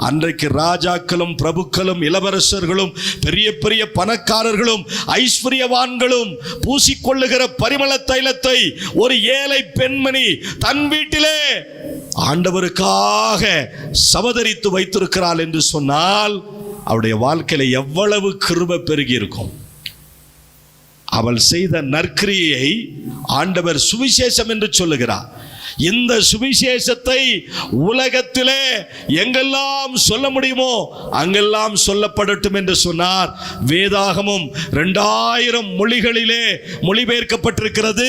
அன்றைக்கு ராஜாக்களும் பிரபுக்களும் இளவரசர்களும் பெரிய பெரிய பணக்காரர்களும் ஐஸ்வர்யவான்களும் பூசிக்கொள்ளுகிற பரிமள தைலத்தை ஒரு ஏழை பெண்மணி தன் வீட்டிலே ஆண்டவருக்காக சவதரித்து வைத்திருக்கிறாள் என்று சொன்னால் அவருடைய வாழ்க்கையில எவ்வளவு கிருபை பெருகி இருக்கும். அவள் செய்த நற்கிரியை ஆண்டவர் சுவிசேஷம் என்று சொல்லுகிறார். இந்த சுவிசேஷத்தை உலகத்திலே எங்கெல்லாம் சொல்ல முடியுமோ அங்கெல்லாம் சொல்லப்படட்டும் என்று சொன்னார். வேதாகமும் 2000 மொழிகளிலே மொழிபெயர்க்கப்பட்டிருக்கிறது.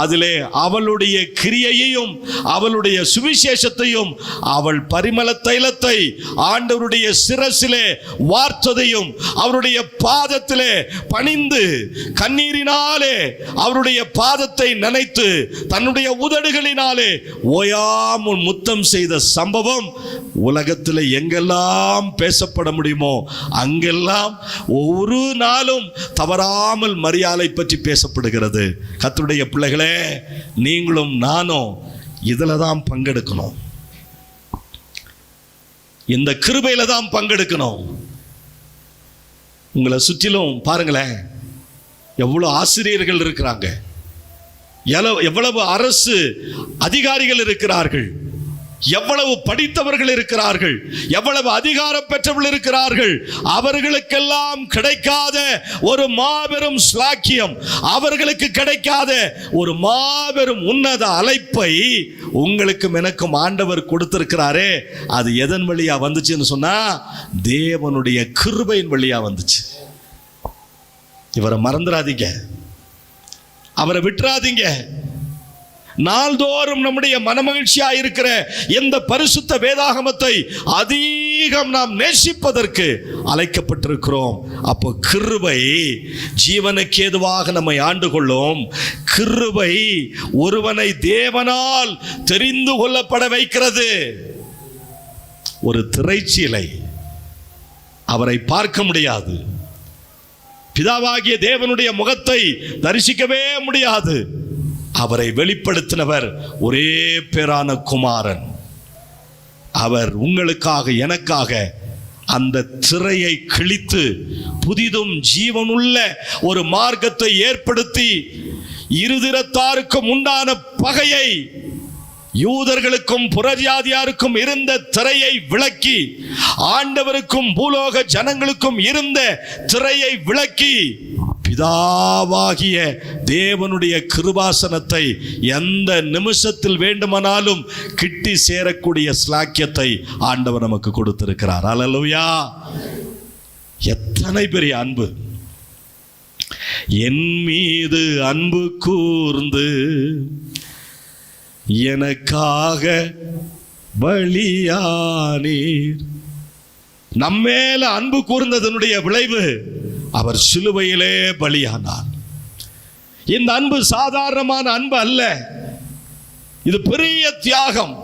அதிலே அவளுடைய கிரியையையும் அவளுடைய சுவிசேஷத்தையும், அவள் பரிமள தைலத்தை ஆண்டவருடைய சிரசிலே வார்த்ததையும், அவருடைய பாதத்திலே பணிந்து கண்ணீரினாலே அவருடைய பாதத்தை நனைத்து தன்னுடைய உதடுகளினால் ஓயாமல் முத்தம் செய்த சம்பவம் உலகத்தில் எங்கெல்லாம் பேசப்பட முடியுமோ அங்கெல்லாம் ஒரு நாளும் தவறாமல் மரியாதை பற்றி பேசப்படுகிறது. கர்த்தருடைய பிள்ளைகளே, நீங்களும் நானும் இதில் தான் பங்கெடுக்கணும். இந்த கிருபையில தான் பங்கெடுக்கணும். உங்களை சுற்றிலும் பாருங்களேன், எவ்வளவு ஆசிரியர்கள் இருக்கிறாங்க, எவ்வளவு அரசு அதிகாரிகள் இருக்கிறார்கள், எவ்வளவு படித்தவர்கள் இருக்கிறார்கள், எவ்வளவு அதிகாரம் பெற்றவர்கள் இருக்கிறார்கள், அவர்களுக்கெல்லாம் கிடைக்காத ஒரு மாபெரும் ஸ்லாக்கியம், அவர்களுக்கு கிடைக்காத ஒரு மாபெரும் உன்னத அழைப்பை உங்களுக்கும் எனக்கும் ஆண்டவர் கொடுத்திருக்கிறாரே. அது எதன் வழியா வந்துச்சுன்னு சொன்னா தேவனுடைய கிருபையின் வழியா வந்துச்சு. இவரை மறந்துடாதீங்க, அவரை விட்டுறாதீங்க. நாள்தோறும் நம்முடைய மனமகிழ்ச்சியா இருக்கிற இந்த பரிசுத்த வேதாகமத்தை அதிகம் நாம் நேசிப்பதற்கு அழைக்கப்பட்டிருக்கிறோம். அப்போ கிருபை ஜீவனுக்கு ஏதுவாக நம்மை ஆண்டு கொள்ளும். கிருபை ஒருவனை தேவனால் தெரிந்து கொள்ளப்பட வைக்கிறது. ஒரு திரைச்சீலை, அவரை பார்க்க முடியாது, பிதாவாகிய தேவனுடைய முகத்தை தரிசிக்கவே முடியாது. அவரை வெளிப்படுத்தினவர் ஒரே பேரான குமாரன். அவர் உங்களுக்காக எனக்காக அந்த திரையை கிழித்து புதிதும் ஜீவனுள்ள ஒரு மார்க்கத்தை ஏற்படுத்தி இருதிரத்தாருக்கும் உண்டான பகையை, யூதர்களுக்கும் புறஜாதியாருக்கும் இருந்த திரையை விலக்கி, ஆண்டவருக்கும் பூலோக ஜனங்களுக்கும் இருந்த திரையை விலக்கி, பிதாவாகிய தேவனுடைய கிருபாசனத்தை எந்த நிமிஷத்தில் வேண்டுமானாலும் கிட்டி சேரக்கூடிய ஸ்லாக்கியத்தை ஆண்டவர் நமக்கு கொடுத்திருக்கிறார். அல்லேலூயா! எத்தனை பெரிய அன்பு! என் மீது அன்பு கூர்ந்து எனக்காக பலியானீர். நம்மேல அன்பு கூர்ந்ததனுடைய விளைவு அவர் சிலுவையிலே பலியானார். இந்த அன்பு சாதாரணமான அன்பு அல்ல, இது பெரிய தியாகம்.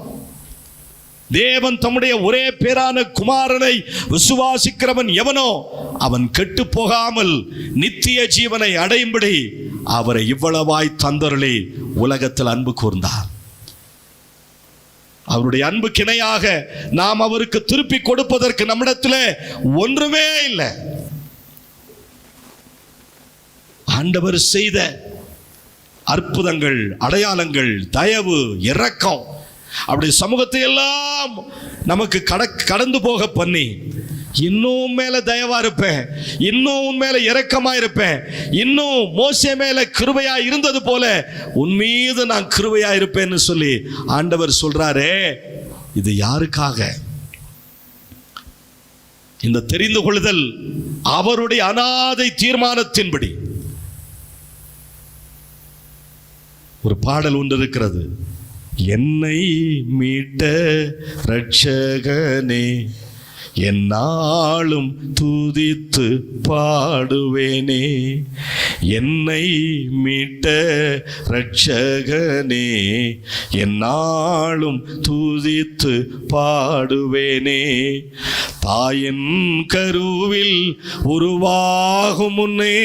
தேவன் தம்முடைய ஒரே பேரான குமாரனை விசுவாசிக்கிறவன் எவனோ அவன் கெட்டு போகாமல் நித்திய ஜீவனை அடையும்படி அவரை இவ்வளவாய் தந்தருளி உலகத்தில் அன்பு கூர்ந்தார். அவருடைய அன்பு கிணையாக நாம் அவருக்கு திருப்பி கொடுப்பதற்கு நம்மிடத்தில் ஒன்றுமே இல்லை. ஆண்டவர் செய்த அற்புதங்கள், அடையாளங்கள், தயவு, இரக்கம், அப்படி சமூகத்தை எல்லாம் நமக்கு கடந்து போக பண்ணி, இன்னும் மேல தயவா இருப்பேன், இன்னும் உன் மேல இரக்கமா இருப்பேன், இன்னும் மோசே மேல கிருபையா இருந்தது போல உன் மீது நான் கிருபையா இருப்பேன்னு சொல்லி ஆண்டவர் சொல்றாரே. இது யாருக்காக? இந்த தெரிந்து கொள்ளுதல் அவருடைய அநாதை தீர்மானத்தின்படி. ஒரு பாடல் ஒன்று இருக்கிறது, என்னை மீட்ட இரட்சகனே என்னாலும் துதித்து பாடுவேனே. என்னை மீட்ட இரட்சகனே என்னாலும் துதித்து பாடுவேனே. தாயின் கருவில் உருவாகும் முன்னே,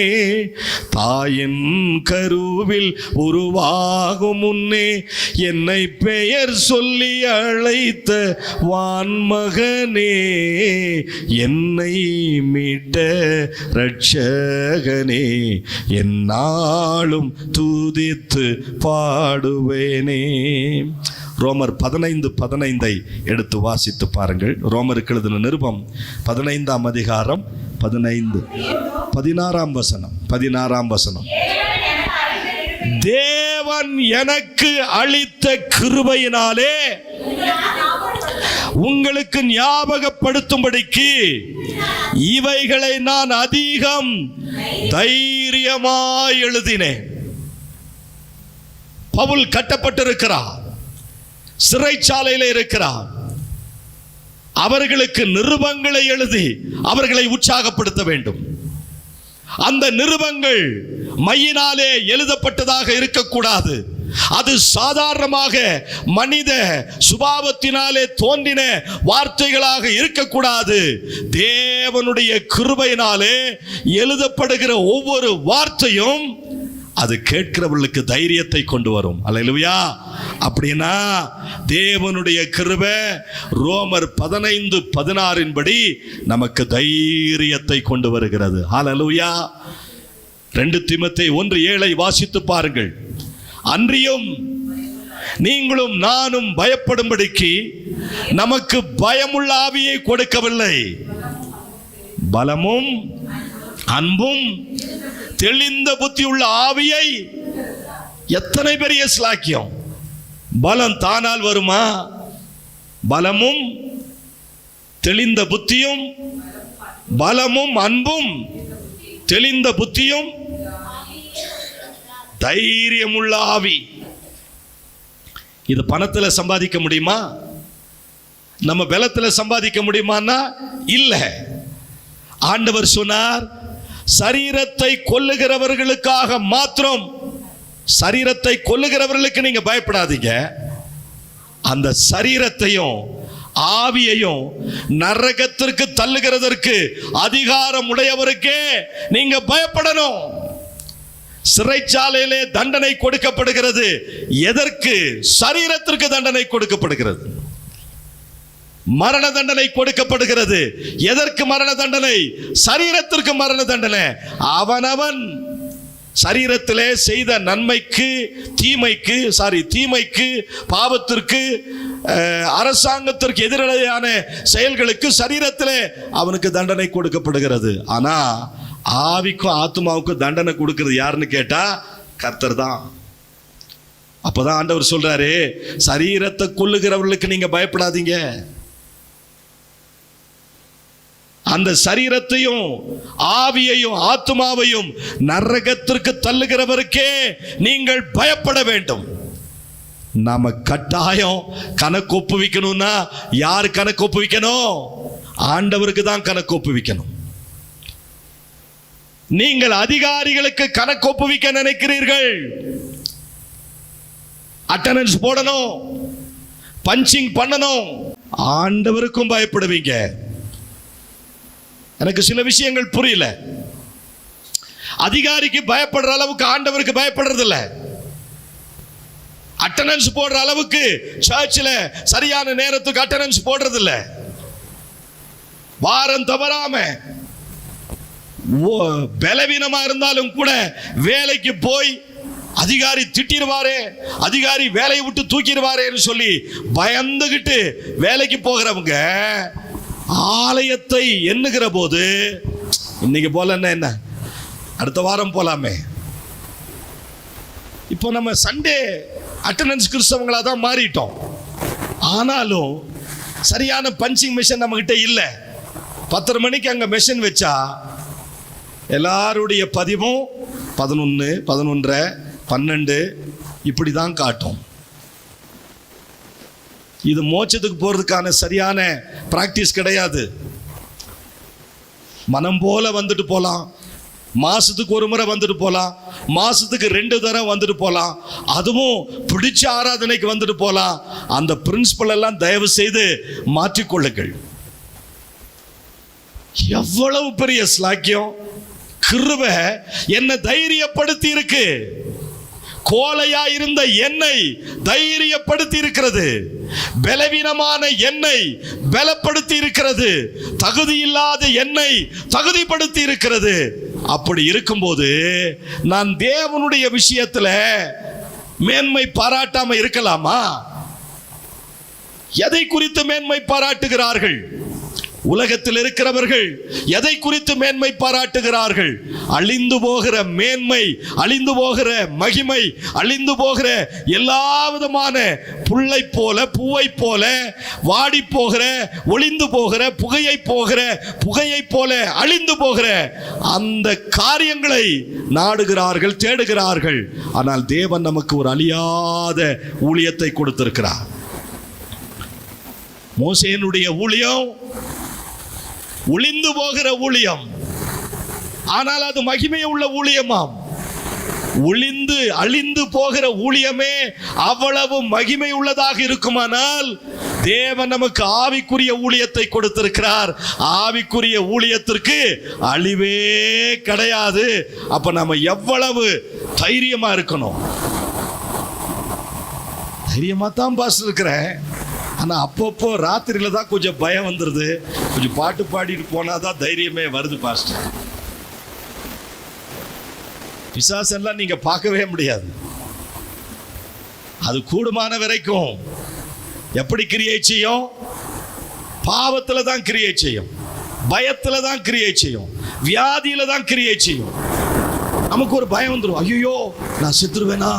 தாயின் கருவில் உருவாகும் முன்னே என்னை பெயர் சொல்லி அழைத்த வான்மகனே, என்னை மீட்ட இரட்சகனே என்னாலும் துதித்து பாடுவேனே. ரோமர் 15:15 எடுத்து வாசித்து பாருங்கள். ரோமருக்கு எழுதின நிருபம் 15ஆம் அதிகாரம் 16ஆம் வசனம். தேவன் எனக்கு அளித்த கிருபையினாலே உங்களுக்கு ஞாபகப்படுத்தும்படிக்கு இவைகளை நான் அதிகம் தைரியமாய் எழுதினேன். பவுல் கட்டப்பட்டிருக்கிறார், சிறைச்சாலையில் இருக்கிறார். அவர்களுக்கு நிருபங்களை எழுதி அவர்களை உற்சாகப்படுத்த வேண்டும். அந்த நிருபங்கள் மையினாலே எழுதப்பட்டதாக இருக்கக்கூடாது. அது சாதாரணமாக மனித சுபாவத்தினாலே தோன்றின வார்த்தைகளாக இருக்கக்கூடாது. தேவனுடைய கிருபையினாலே எழுதப்படுகிற ஒவ்வொரு வார்த்தையும் அது கேட்கிறவர்களுக்கு தைரியத்தை கொண்டு வரும். அல்லேலூயா! அப்படின்னா தேவனுடைய கிருபை ரோமர் 15:16 படி நமக்கு தைரியத்தை கொண்டு வருகிறது. அல்லேலூயா! 2 தீமோத்தேயு 1:7 வாசித்து பாருங்கள். அன்றியும் நீங்களும் நானும் பயப்படும்படிக்கு நமக்கு பயமுள்ள ஆவியை கொடுக்கவில்லை, பலமும் அன்பும் தெளிந்த புத்தியுள்ள ஆவியை. எத்தனை பெரிய ஸ்லாக்கியம்! பலம் தானால் வருமா? பலமும் தெளிந்த புத்தியும், பலமும் அன்பும் தெளிந்த புத்தியும் தைரியமுள்ள ஆவி. இது பணத்துல சம்பாதிக்க முடியுமா? நம்ம பலத்துல சம்பாதிக்க முடியுமான்னா இல்ல. ஆண்டவர் சொன்னார், சரீரத்தை கொல்லுகிறவர்களுக்காக மாத்திரம், சரீரத்தை கொல்லுகிறவர்களுக்கு நீங்க பயப்படாதீங்க, அந்த சரீரத்தையும் ஆவியையும் நரகத்திற்கு தள்ளுகிறதற்கு அதிகாரம் உடையவருக்கே நீங்க பயப்படணும். சிறைச்சாலையிலே தண்டனை கொடுக்கப்படுகிறது. எதற்கு? சரீரத்திற்கு தண்டனை கொடுக்கப்படுகிறது. மரண தண்டனை கொடுக்கப்படுகிறது. எதற்கு மரண தண்டனை? சரீரத்திற்கு மரண தண்டனை. அவனவன் சரீரத்திலே செய்த நன்மைக்கு தீமைக்கு பாவத்திற்கு அரசாங்கத்திற்கு எதிரான செயல்களுக்கு சரீரத்திலே அவனுக்கு தண்டனை கொடுக்கப்படுகிறது. ஆனா ஆவிக்கும் ஆத்மாவுக்கும் தண்டனை கொடுக்கிறது யாருன்னு கேட்டா கர்த்தர் தான். அப்பதான் ஆண்டவர் சொல்றாரு, சரீரத்தை கொல்லுகிறவர்களுக்கு நீங்க பயப்படாதீங்க, அந்த சரீரத்தையும் ஆவியையும் ஆத்மாவையும் நரகத்திற்கு தள்ளுகிறவருக்கே நீங்கள் பயப்பட வேண்டும். நாம கட்டாயம் கணக்கு ஒப்புவிக்கணும்னா யாரு கணக்கு ஒப்புவிக்கணும்? ஆண்டவருக்கு தான் கணக்கு ஒப்புவிக்கணும். நீங்கள் அதிகாரிகளுக்கு கணக்கு ஒப்புவிக்க நினைக்கிறீர்கள், அட்டெண்டன்ஸ் போடணும், பஞ்சிங் பண்ணணும். ஆண்டவருக்கும் பயப்படுவீங்க. எனக்கு சில விஷயங்கள் புரியல. அதிகாரிக்கு பயப்படுற அளவுக்கு ஆண்டவருக்கு பயப்படுறது இல்ல. அட்டெண்டன்ஸ் போடுற அளவுக்கு சர்ச்சில் சரியான நேரத்துக்கு அட்டெண்டன்ஸ் போடுறது இல்ல. வாரம் தவறாம பலவீனமா இருந்தாலும் கூட வேலைக்கு போய் அதிகாரி திட்டிடுவாரே, அதிகாரி வேலையை விட்டு தூக்கிடுவாரேன்னு சொல்லி பயந்துகிட்டு வேலைக்கு போகிறவங்க ஆலயத்தை எண்ணுகிற போது இன்னைக்கு போல என்ன அடுத்த வாரம் போலாமே. இப்போ நம்ம சண்டே அட்டெண்டன்ஸ் கிறிஸ்தவங்களா தான் மாறிட்டோம். ஆனாலும் சரியான பஞ்சிங் மிஷின் நம்ம கிட்ட இல்லை. 10 மணிக்கு அங்க மெஷின் வச்சா எல்லாருடைய பதிவும் 11, 11:30, 12 இப்படி தான் காட்டும். இது மோட்சத்துக்கு போறதுக்கான சரியான பிராக்டிஸ் கிடையாது. மனம் போல வந்துட்டு போலாம், மாசத்துக்கு ஒரு முறை வந்துட்டு போலாம், மாசத்துக்கு 2 தடவை வந்துட்டு போலாம், அதுவும் பிடிச்ச ஆராதனைக்கு வந்துட்டு போலாம். அந்த பிரின்சிபல் எல்லாம் தயவு செய்து மாற்றிக்கொள்ளுங்கள். எவ்வளவு பெரிய ஸ்லாக்கியம்! கிருபை என்ன தைரியப்படுத்தி இருக்கு. கோலையா இருந்த என்னை தைரியப்படுத்தி இருக்கிறது, பலவீனமான என்னை பலப்படுத்தி இருக்கிறது, தகுதி இல்லாத என்னை தகுதிப்படுத்தி இருக்கிறது. அப்படி இருக்கும்போது நான் தேவனுடைய விஷயத்துல மேன்மை பாராட்டாம இருக்கலாமா? எதை குறித்து மேன்மை பாராட்டுகிறார்கள்? உலகத்தில் இருக்கிறவர்கள் எதை குறித்து மேன்மை பாராட்டுகிறார்கள்? அழிந்து போகிற மேன்மை, அழிந்து போகிற மகிமை, அழிந்து போகிற எல்லா விதமான புல்லை போல, பூவை போல, வாடி போகிற, ஒளிந்து போகிற, புகையை போல அழிந்து போகிற அந்த காரியங்களை நாடுகிறார்கள், தேடுகிறார்கள். ஆனால் தேவன் நமக்கு ஒரு அழியாத ஊழியத்தை கொடுத்திருக்கிறார். மோசேனுடைய ஊழியம் ஒளிந்து போகிற ஊழியம், ஆனால் அது மகிமை உள்ள ஊழியமாம். ஒளிந்து அழிந்து போகிற ஊழியமே அவ்வளவு மகிமை உள்ளதாக இருக்குமானால் தேவன் நமக்கு ஆவிக்குரிய ஊழியத்தை கொடுத்திருக்கிறார். ஆவிக்குரிய ஊழியத்திற்கு அழிவே கிடையாது. அப்ப நம்ம எவ்வளவு தைரியமா இருக்கணும்! தைரியமா தான் பாஸ்டர் இருக்கிறேன், ஆனால் அப்பப்போ ராத்திரியில தான் கொஞ்சம் பயம் வந்துடுது. கொஞ்சம் பாட்டு பாடிட்டு போனாதான் தைரியமே வருது பாஸ்டர். பிசாசெல்லாம் நீங்க பார்க்கவே முடியாது. அது கூடுமான வரைக்கும் எப்படி கிரியை செய்யும்? பாவத்துல தான் கிரியை செய்யும், பயத்துல தான் கிரியை செய்யும், வியாதியில தான் கிரியை செய்யும். நமக்கு ஒரு பயம் வந்துடும், ஐயோ நான் செத்துருவேனா.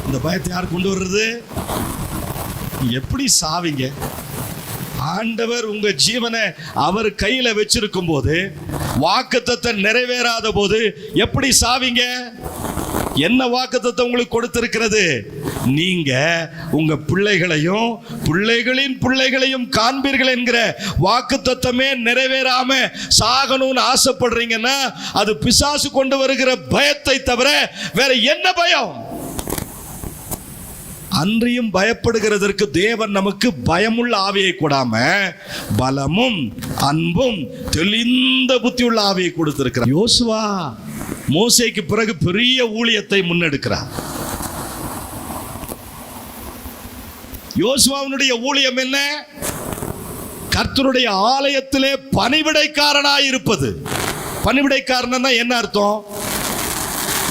இந்த பயத்தை யார் கொண்டு வர்றது? எப்படி சாவீங்க? ஆண்டவர் உங்க ஜீவனை அவர் கையில வச்சிருக்கும் போது, வாக்குத்தத்தம் நிறைவேறாத போது எப்படி சாவீங்க? என்ன வாக்குத்தத்தம் உங்களுக்கு கொடுத்திருக்கிறது? நீங்க உங்க பிள்ளைகளையும் பிள்ளைகளின் பிள்ளைகளையும் காண்பீர்கள் என்கிற வாக்குத்தத்தமே நிறைவேறாம சாகணும்னு ஆசைப்படுறீங்கன்னா அது பிசாசு கொண்டு வருகிற பயத்தை தவிர வேற என்ன பயம்? அன்றியும் பயப்படுகிறதற்கு தேவன் நமக்கு பயமுள்ள ஆவியை கொடாம பலமும் அன்பும் தெளிந்த புத்தியுள்ள ஆவியை கொடுத்திருக்கிறார். யோசுவா மோசேக்கு பிறகு பெரிய ஊழியத்தை முன்னெடுக்கிறார். யோசுவாவினுடைய ஊழியம் என்ன? கர்த்தருடைய ஆலயத்திலே பணிவிடைக்காரனாய் இருப்பது. பணிவிடைக்காரன்னா என்ன அர்த்தம்?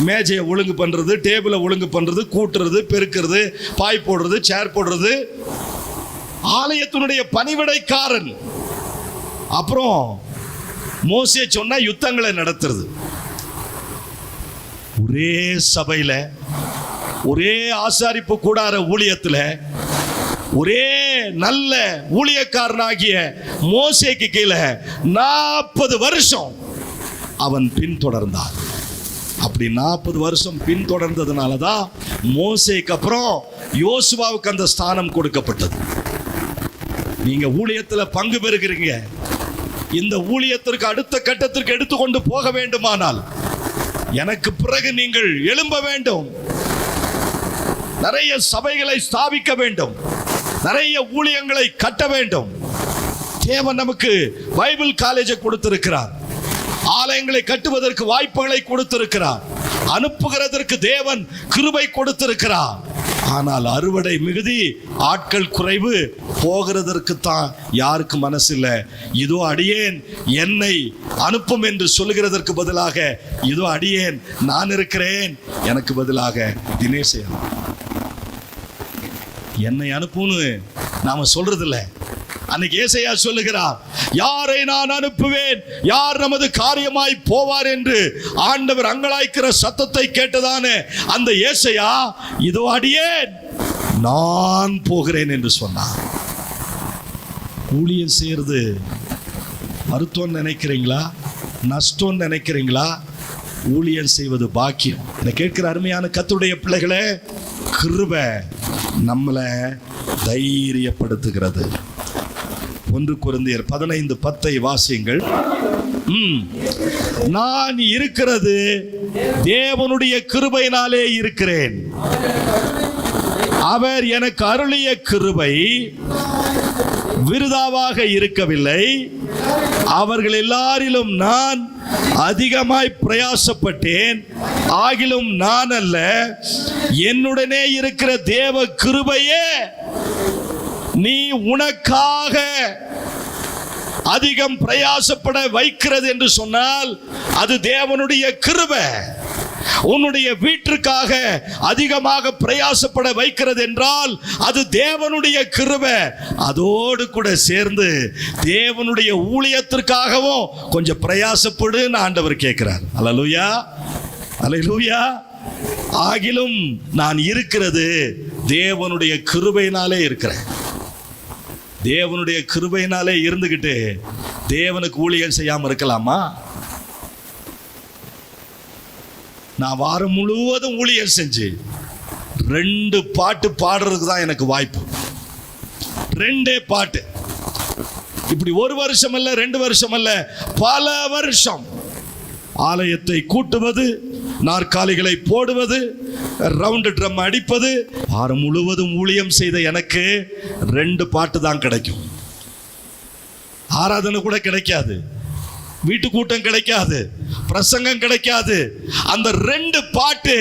மேஜையை ஒழுங்கு பண்றது, டேபிளை ஒழுங்கு பண்றது, கூட்டுறது, பெருக்கிறது, பாய் போடுறது, சேர் போடுறது, ஆலயத்தினுடைய பணிவிடைக்காரன். அப்புறம் மோசே சொன்ன யுத்தங்களை நடத்துறது. ஒரே சபையில ஒரே ஆசாரிப்பு கூடார ஊழியத்தில் ஒரே நல்ல ஊழியக்காரனாகிய மோசேக்கு கீழே 40 வருஷம் அவன் பின்தொடர்ந்தான். அப்படி 40 வருஷம் பின்தொடர்ந்ததுனால தான் மோசேக்கு அப்புறம் யோசுவாவுக்கு அந்த ஸ்தானம் கொடுக்கப்பட்டது. நீங்க ஊழியத்தில் பங்கு பெறுகிறீங்க. இந்த ஊழியத்திற்கு அடுத்த கட்டத்திற்கு எடுத்துக்கொண்டு போக வேண்டுமானால் எனக்கு பிறகு நீங்கள் எழும்ப வேண்டும். நிறைய சபைகளை ஸ்தாபிக்க வேண்டும், நிறைய ஊழியங்களை கட்ட வேண்டும். தேவன் நமக்கு பைபிள் காலேஜை கொடுத்திருக்கிறார், ஆலயங்களை கட்டுவதற்கு வாய்ப்புகளை கொடுத்திருக்கிறார், அனுப்புகிறதற்கு தேவன் கிருபை கொடுத்திருக்கிறார். ஆனால் அறுவடை மிகுதி, ஆட்கள் குறைவு, போகிறதற்கு தான் யாருக்கு மனசு இல்லை. இதோ அடியேன், என்னை அனுப்பும் என்று சொல்லுகிறதற்கு பதிலாக இதோ அடியேன், நான் இருக்கிறேன், எனக்கு பதிலாக தினேஷ் என்னை அனுப்புன்னு நாம சொல்றதில்லை. அன்னைக்கு ஏசாயா சொல்லுகிறார், யாரை நான் அனுப்புவேன், யார் நமது காரியமாய் போவார் என்று ஆண்டவர் அங்கலாய்க்கிற சத்தத்தை கேட்டதானே அந்த ஏசாயா இதோ அடியேன், நான் போகிறேன் என்று சொன்னார். ஊழியம் செய்யறது மருத்துவம் நினைக்கிறீங்களா, நஷ்டம் நினைக்கிறீங்களா? ஊழியம் செய்வது பாக்கியம். இதை கேட்கிற அருமையான கர்த்தருடைய பிள்ளைகளே, கிருபை நம்மளை தைரியப்படுத்துகிறது. 1 கொரிந்தியர் 15:10 வாசியுங்கள். நான் இருக்கிறது தேவனுடைய கிருபையினாலே இருக்கிறேன். அவர் எனக்கு அருளிய கிருபை விருதாவாக இருக்கவில்லை. அவர்கள் எல்லாரிலும் நான் அதிகமாய் பிரயாசப்பட்டேன். ஆகிலும் நான் அல்ல, என்னுடனே இருக்கிற தேவ கிருபையே நீ உனக்காக அதிகம் பிரயாசப்பட வைக்கிறது என்று சொன்னால் அது தேவனுடைய கிருபை. உன்னுடைய வீட்டிற்காக அதிகமாக பிரயாசப்பட வைக்கிறது என்றால் அது தேவனுடைய கிருபை. அதோடு கூட சேர்ந்து தேவனுடைய ஊழியத்திற்காகவும் கொஞ்சம் பிரயாசப்படுன்னு ஆண்டவர் கேட்கிறார். அல்லேலூயா, அல்லேலூயா. ஆகிலும் நான் இருக்கிறது தேவனுடைய கிருபையினாலே இருக்கிறேன். தேவனுடைய கிருபையினாலே இருந்துகிட்டு தேவனுக்கு ஊழியம் செய்யாம இருக்கலாமா? நான் வாரம் முழுவதும் ஊழியம் செஞ்சு 2 பாட்டு பாடுறதுக்கு தான் எனக்கு வாய்ப்பு. 2 பாட்டு. இப்படி 1 வருஷம் அல்ல, 2 வருஷம் அல்ல, பல வருஷம் ஆலயத்தை கூட்டுவது, நாற்காலிகளை போடுவது, ரவுண்டு ட்ரம் அடிப்பது, வாரம் முழுவதும் ஊழியம் செய்த எனக்கு 2 பாட்டு தான் கிடைக்கும். ஆராதனை கூட கிடைக்காது, வீட்டு கூட்டம் கிடைக்காது, பிரசங்கம் கிடைக்காது. அந்த 2 பாட்டு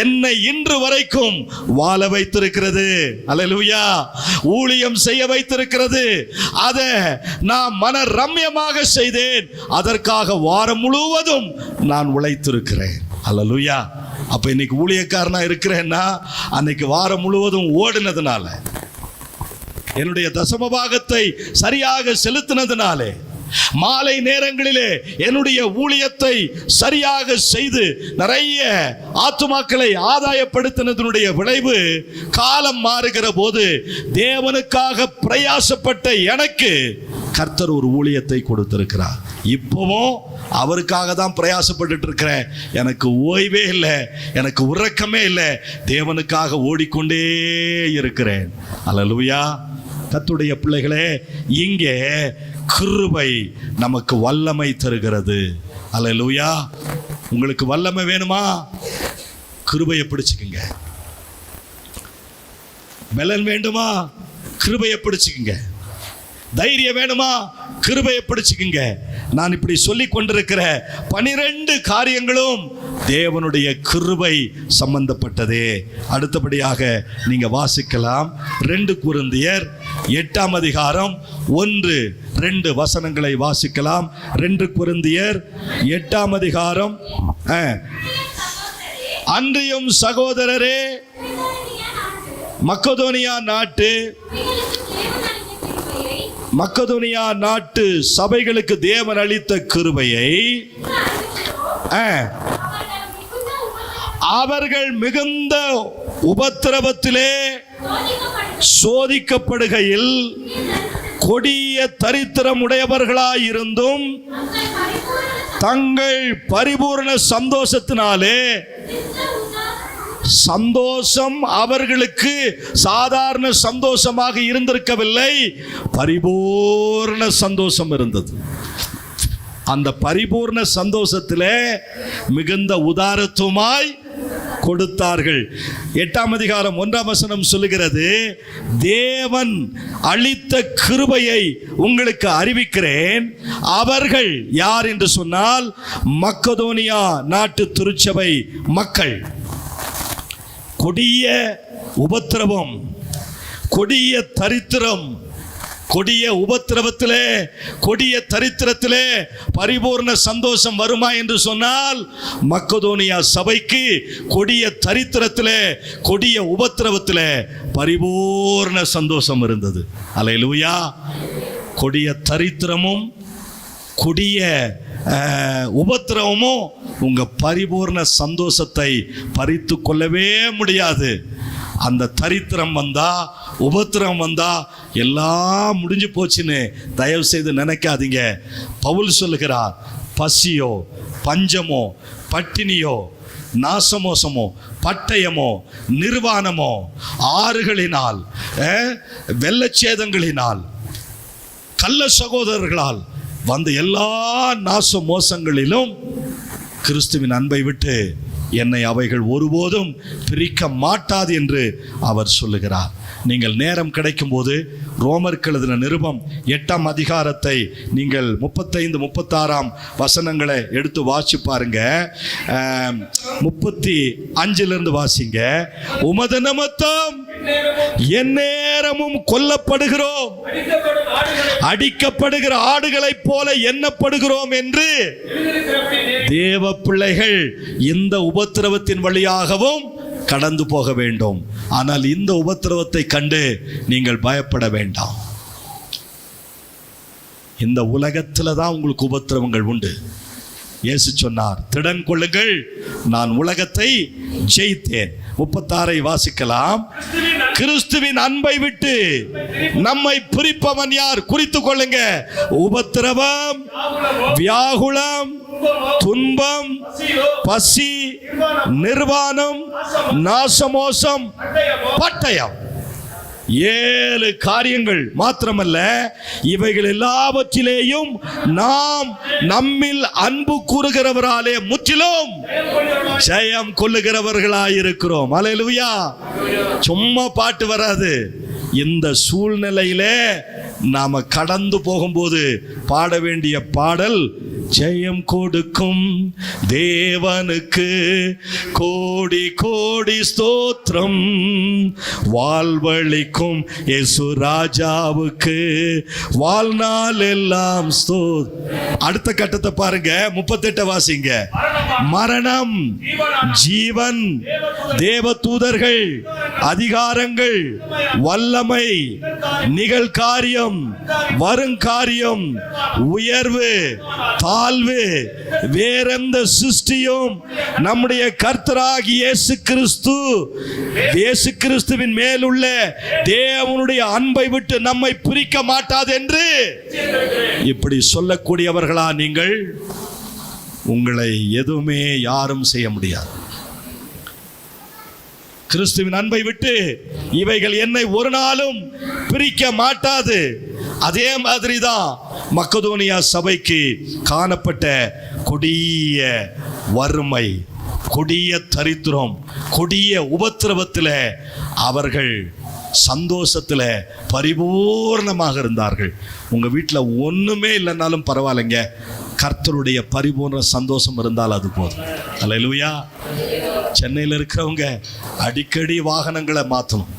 என்னை இன்று வரைக்கும் வாழ வைத்திருக்கிறது. அல்லேலூயா. ஊழியம் செய்ய வைத்திருக்கிறது. அதை நான் மன ரம்யமாக செய்தேன். அதற்காக வாரம் முழுவதும் நான் உழைத்திருக்கிறேன். அல்லேலூயா. அப்ப இன்னைக்கு ஊழியக்காரனா இருக்கிறேன்னா அன்னைக்கு வாரம் முழுவதும் ஓடுனதுனால, என்னுடைய தசமபாகத்தை சரியாக செலுத்தினதுனாலே, மாலை நேரங்களிலே என்னுடைய ஊழியத்தை சரியாக செய்து நிறைய ஆத்துமாக்களை ஆதாயப்படுத்தினதனுடைய விளைவு, காலம் மாறுகிற போது தேவனுக்காக பிரயாசப்பட்ட எனக்கு கர்த்தர் ஒரு ஊழியத்தை கொடுத்திருக்கிறார். இப்பவும் அவருக்காக தான் பிரயாசப்பட்டு இருக்கிறேன். எனக்கு ஓய்வே இல்லை, எனக்கு உறக்கமே இல்லை, தேவனுக்காக ஓடிக்கொண்டே இருக்கிறேன். அல்லேலூயா. கர்த்தருடைய பிள்ளைகளே, இங்கே கிருபை நமக்கு வல்லமை தருகிறது. அல்லேலூயா. உங்களுக்கு வல்லமை வேணுமா? கிருபையை பிடிச்சுக்குங்க. பலன் வேண்டுமா? கிருபையை பிடிச்சுக்குங்க. தைரியம் வேணுமா? கிருபையை பிடிச்சுக்குங்க. நான் இப்படி சொல்லி கொண்டிருக்கிற 12 காரியங்களும் தேவனுடைய கிருபை சம்பந்தப்பட்டதே. அடுத்தபடியாக நீங்க வாசிக்கலாம் 2 கொரிந்தியர் 8ஆம் அதிகாரம் 1-2 வசனங்களை வாசிக்கலாம். 2 கொரிந்தியர் 8ஆம் அதிகாரம். அன்றியும் சகோதரரே, மக்கதோனியா நாட்டு சபைகளுக்கு தேவன் அளித்த கிருபையை அவர்கள் மிகுந்த உபத்திரவத்திலே சோதிக்கப்படுகையில் கொடிய தரித்திரம் உடையவர்களாயிருந்தும் தங்கள் பரிபூர்ண சந்தோஷத்தினாலே, சந்தோஷம் அவர்களுக்கு சாதாரண சந்தோஷமாக இருந்திருக்கவில்லை, பரிபூர்ண சந்தோஷம் இருந்தது. அந்த பரிபூர்ண சந்தோஷத்திலே மிகுந்த உதாரத்துவமாய் கொடுத்தார்கள். 8ஆம் அதிகாரம் 1ஆம் வசனம் சொல்லுகிறது, தேவன் அளித்த கிருபையை உங்களுக்கு அறிவிக்கிறேன். அவர்கள் யார் என்று சொன்னால், மக்கதோனியா நாட்டு திருச்சபை மக்கள். கொடிய உபத்திரவம், கொடிய தரித்திரம், கொடிய உபத்திரவத்திலே, கொடிய தரித்திரத்திலே பரிபூர்ண சந்தோஷம் வருமா என்று சொன்னால், மக்கதோனியா சபைக்கு கொடிய தரித்திரத்திலே, கொடிய உபத்திரவத்திலே பரிபூர்ண சந்தோஷம் இருந்தது. அல்லேலூயா. கொடிய தரித்திரமும் கொடிய உபத்திரவமும் உங்க பரிபூர்ண சந்தோஷத்தை பறித்து கொள்ளவே முடியாது. அந்த தரித்திரம் வந்தா, உபத்திரம் வந்தா எல்லாம் முடிஞ்சு போச்சுன்னு தயவு செய்து நினைக்காதீங்க. பவுல் சொல்லுகிறார், பசியோ, பஞ்சமோ, பட்டினியோ, நாசமோசமோ, பட்டயமோ, நிர்வாணமோ, ஆறுகளினால், வெள்ளச்சேதங்களினால், கள்ள சகோதரர்களால் வந்த எல்லா நாச மோசங்களிலும் கிறிஸ்துவின் அன்பை விட்டு என்னை அவைகள் ஒருபோதும் பிரிக்க மாட்டாது என்று அவர் சொல்லுகிறார். நீங்கள் நேரம் கிடைக்கும் போது ரோமருக்கு எழுதின நிருபம் 8ஆம் அதிகாரத்தை நீங்கள் 35-36 வசனங்களை எடுத்து வாசி பாருங்க. 35 வாசிங்க. உமது நிமித்தம் எந்நேரமும் கொல்லப்படுகிறோம், அடிக்கப்படுகிற ஆடுகளைப் போல எண்ணப்படுகிறோம் என்று தேவ பிள்ளைகள் இந்த உபத்திரவத்தின் வழியாகவும் கடந்து போக வேண்டும். ஆனால் இந்த உபத்திரவத்தை கண்டு நீங்கள் பயப்பட வேண்டாம். இந்த உலகத்தில் தான் உங்களுக்கு உபத்திரவங்கள் உண்டு. இயேசு சொன்னார், திடன் கொள்ளுங்கள், நான் உலகத்தை ஜெயித்தேன். 36 வாசிக்கலாம். கிறிஸ்துவின் அன்பை விட்டு நம்மை பிரிப்பவன் யார்? குறித்து கொள்ளுங்க. உபத்திரவம், வியாகுலம், துன்பம், பசி, நிர்வாணம், நாசமோசம், பட்டயம். 7 காரியங்கள் மாத்திரமல்ல, இவைகள் எல்லாவற்றிலேயும் நாம் நம்மில் அன்பு கூறுகிறவராலே முற்றிலும் ஜெயம் கொள்ளுகிறவர்களாயிருக்கிறோம். அல்லேலூயா. சும்மா பாட்டு வராது. இந்த சூழ்நிலையிலே நாம கடந்து போகும்போது பாட வேண்டிய பாடல், ஜெயம் கொடுக்கும் தேவனுக்கு கோடி கோடி ஸ்தோத்திரம், வாழ்வழிக்கும் இயேசு ராஜாவுக்கு வாழ்நாள் எல்லாம் அடுத்த கட்டத்தை பாருங்க, 38 வாசிங்க. மரணம், ஜீவன், தேவதூதர்கள், அதிகாரங்கள், வல்லமை, நிகழ்காரியம், வருங்காரியம், உயர்வு, தாழ்வு, வேறெந்த சிருஷ்டியும் நம்முடைய கர்த்தராகிய இயேசு கிறிஸ்துவின் மேலுள்ள தேவனுடைய அன்பை விட்டு நம்மை பிரிக்க மாட்டாது என்று இப்படி சொல்லக்கூடியவர்களா நீங்கள்? உங்களை எதுவுமே யாரும் செய்ய முடியாது. கிறிஸ்துவின் அன்பை விட்டு இவைகள் என்னை ஒரு நாளும் பிரிக்க மாட்டாது. அதே மாதிரி தான் மக்கதோனியா சபைக்கு காணப்பட்ட கொடிய வறுமை, கொடிய தரித்திரம், கொடிய உபத்திரவத்தில் அவர்கள் சந்தோஷத்தில் பரிபூர்ணமாக இருந்தார்கள். உங்கள் வீட்டில் ஒன்றுமே இல்லைன்னாலும் பரவாயில்லைங்க, கர்த்தருடைய பரிபூர்ண சந்தோஷம் இருந்தால் அது போதும். அல்லேலூயா. சென்னையில் இருக்கிறவங்க அடிக்கடி வாகனங்களை மாற்றணும்,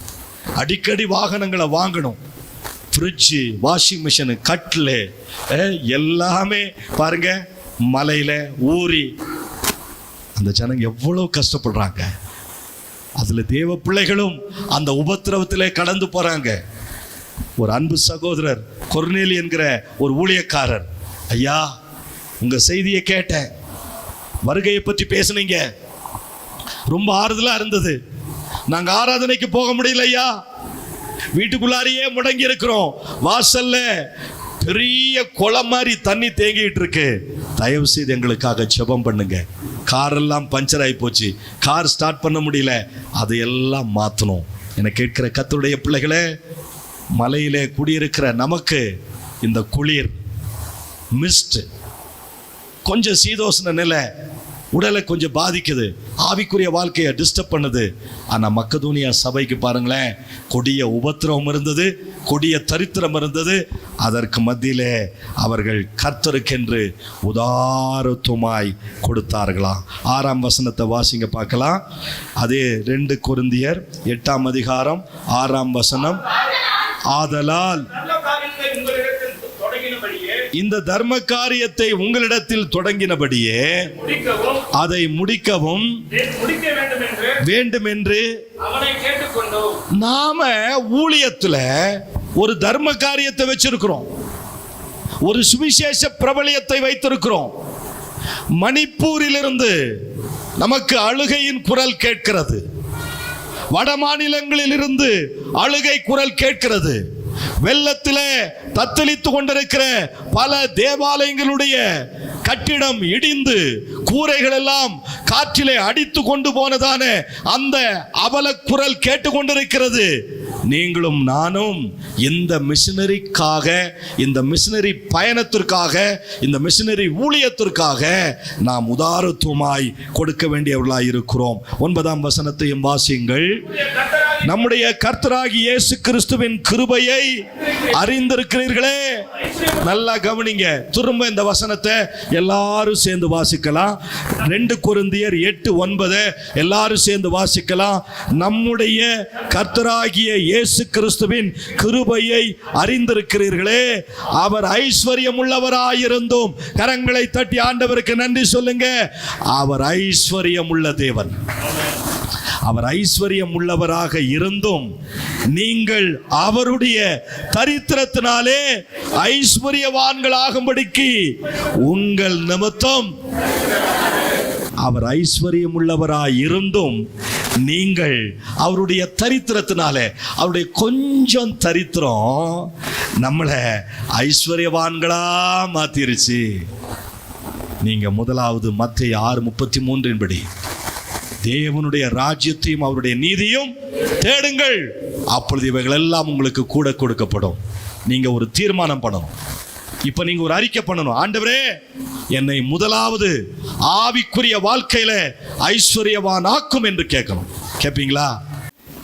அடிக்கடி வாகனங்களை வாங்கணும். ஃப்ரிட்ஜு, வாஷிங் மிஷினு, கட்டில் எல்லாமே பாருங்க மலையில் ஊறி அந்த ஜனங்க எவ்வளோ கஷ்டப்படுறாங்க. அதில் தேவ பிள்ளைகளும் அந்த உபத்திரவத்திலே கடந்து போகிறாங்க. ஒரு அன்பு சகோதரர் கொர்நேலி என்கிற ஒரு ஊழியக்காரர், ஐயா உங்கள் செய்தியை கேட்டேன், வருகையை பற்றி பேசுனீங்க, ரொம்ப ஆறுதலாக இருந்தது. நாங்கள் ஆராதனைக்கு போக முடியல ஐயா, வீட்டுக்குள்ளாரையே முடங்கி இருக்கிறோம், வாசல்ல பெரிய குளம் மாதிரி தண்ணி தேங்கிட்டு இருக்கு, தயவு செய்து எங்களுக்காக ஜெபம் பண்ணுங்க. காரெல்லாம் பஞ்சர் ஆகி போச்சு, கார் ஸ்டார்ட் பண்ண முடியல, அதையெல்லாம் மாற்றணும். என கேட்கிற கர்த்தருடைய பிள்ளைகளே, மலையிலே குடியிருக்கிற நமக்கு இந்த குளிர், மிஸ்ட், கொஞ்சம் சீதோஷ்ண நிலை உடலை கொஞ்சம் பாதிக்குது, ஆவிக்குரிய வாழ்க்கையை டிஸ்டர்ப் பண்ணுது. ஆனால் மக்கதோனியா சபைக்கு பாருங்களேன், கொடிய உபத்திரவம் இருந்தது, கொடிய தரித்திரம் இருந்தது. அதற்கு மத்தியிலே அவர்கள் கர்த்தருக்கென்று உதாரத்துவமாய் கொடுத்தார்களாம். 6ஆம் வசனத்தை வாசிங்க பார்க்கலாம். அதே 2 கொரிந்தியர் 8ஆம் அதிகாரம் 6ஆம் வசனம். ஆதலால் இந்த தர்ம காரியத்தை உங்களிடத்தில் தொடங்கினபடியே அதை முடிக்கவும் வேண்டும் என்று நாம ஊழியத்துல ஒரு தர்ம காரியத்தை வச்சிருக்கிறோம், ஒரு சுவிசேஷ பிரபலியத்தை வைத்திருக்கிறோம். மணிப்பூரிலிருந்து நமக்கு அழுகையின் குரல் கேட்கிறது, வட மாநிலங்களில் இருந்து அழுகை குரல் கேட்கிறது. வெள்ளத்திலே தத்தளித்து கொண்டிருக்கிற பல தேவாலயங்களுடைய கட்டிடம் இடிந்து கூரைகள் எல்லாம் காற்றிலே அடித்து கொண்டு போனதான அந்த அவலக்குரல் கேட்டுக்கொண்டிருக்கிறது. நீங்களும் நானும் இந்த மிஷனரிக்காக, இந்த மிஷனரி பயணத்திற்காக, இந்த மிஷனரி ஊழியத்திற்காக நாம் உதாரத்துவமாய் கொடுக்க வேண்டியவர்களாய் இருக்கிறோம். 9ஆம் வசனத்தையும் வாசியுங்கள். நம்முடைய கர்த்தராகிய இயேசு கிறிஸ்துவின் கிருபையை அறிந்திருக்கிறீர்களே. நல்லா கவனிங்க, திரும்ப இந்த வசனத்தை எல்லாரும் சேர்ந்து வாசிக்கலாம். 2 கொரிந்தியர் 8:9 எல்லாரும் சேர்ந்து வாசிக்கலாம். நம்முடைய கர்த்தராகிய இயேசு கிறிஸ்துவின் கிருபையை அறிந்திருக்கிறீர்களே, அவர் ஐஸ்வர்யம் உள்ளவராயிருந்தும், கரங்களை தட்டி ஆண்டவருக்கு நன்றி சொல்லுங்க. அவர் ஐஸ்வர்யம் உள்ள தேவன், அவர் ஐஸ்வர்யம் உள்ளவராக இருந்தும் நீங்கள் அவருடைய தரித்திரத்தினாலே ஐஸ்வர்யவான்கள் ஆகும்படிக்கு உங்கள் நிமித்தம், அவர் ஐஸ்வர்யம் உள்ளவராய் இருந்தும் நீங்கள் அவருடைய தரித்திரத்தினாலே, அவருடைய கொஞ்சம் தரித்திரம் நம்மளை ஐஸ்வர்யவான்களா மாத்திருச்சு. நீங்க முதலாவது மத்தேயு 6:33 படி தேவனுடைய ராஜ்யத்தையும் அவருடைய நீதியும் தேடுங்கள், அப்பொழுது இவைகள் எல்லாம் உங்களுக்கு கூட கொடுக்கப்படும். நீங்க ஒரு தீர்மானம் பண்ணணும். இப்ப நீங்க ஒரு அறிக்கை பண்ணணும், ஆண்டவரே என்னை முதலாவது ஆவிக்குரிய வாழ்க்கையில ஐஸ்வர்யவான் ஆக்கும் என்று கேட்கணும். கேட்பீங்களா?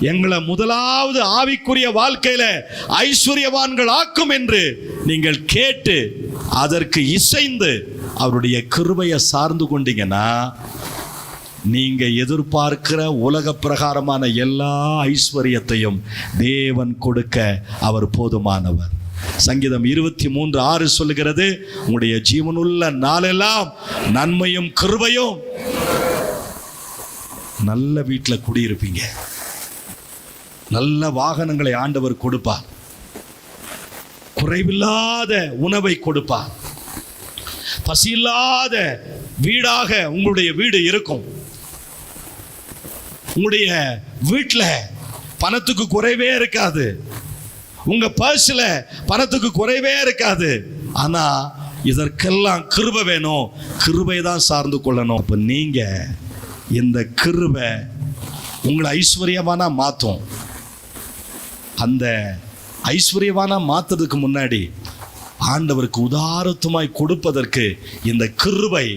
எங்களை முதலாவது ஆவிக்குரிய வாழ்க்கையில ஐஸ்வர்யவான்கள் ஆக்கும் என்று நீங்கள் கேட்டு அதற்கு இசைந்து அவருடைய கிருபையை சார்ந்து கொண்டீங்கன்னா நீங்க எதிர்பார்க்கிற உலக பிரகாரமான எல்லா ஐஸ்வர்யத்தையும் தேவன் கொடுக்க அவர் போதுமானவர். சங்கீதம் 23:6 சொல்லுகிறது, உங்களுடைய ஜீவனுள்ள நாளெல்லாம் நன்மையும் கிருபையும். நல்ல வீட்டில் குடியிருப்பீங்க, நல்ல வாகனங்களை ஆண்டவர் கொடுப்பார், குறைவில்லாத உணவை கொடுப்பார், பசியில்லாத வீடாக உங்களுடைய வீடு இருக்கும். உங்களுடைய வீட்டில் பணத்துக்கு குறைவே இருக்காது, உங்க பர்ஸ்ல பணத்துக்கு குறைவே இருக்காது. ஆனா இதற்கெல்லாம் கிருபை வேணும், கிருபை தான் சார்ந்து கொள்ளணும். அப்ப நீங்க இந்த கிருபை உங்களை ஐஸ்வர்யவானா மாற்றும். அந்த ஐஸ்வர்யவானா மாத்துறதுக்கு முன்னாடி ஆண்டவருக்கு உதாரத்துமாய் கொடுப்பதற்கு இந்த கிருபை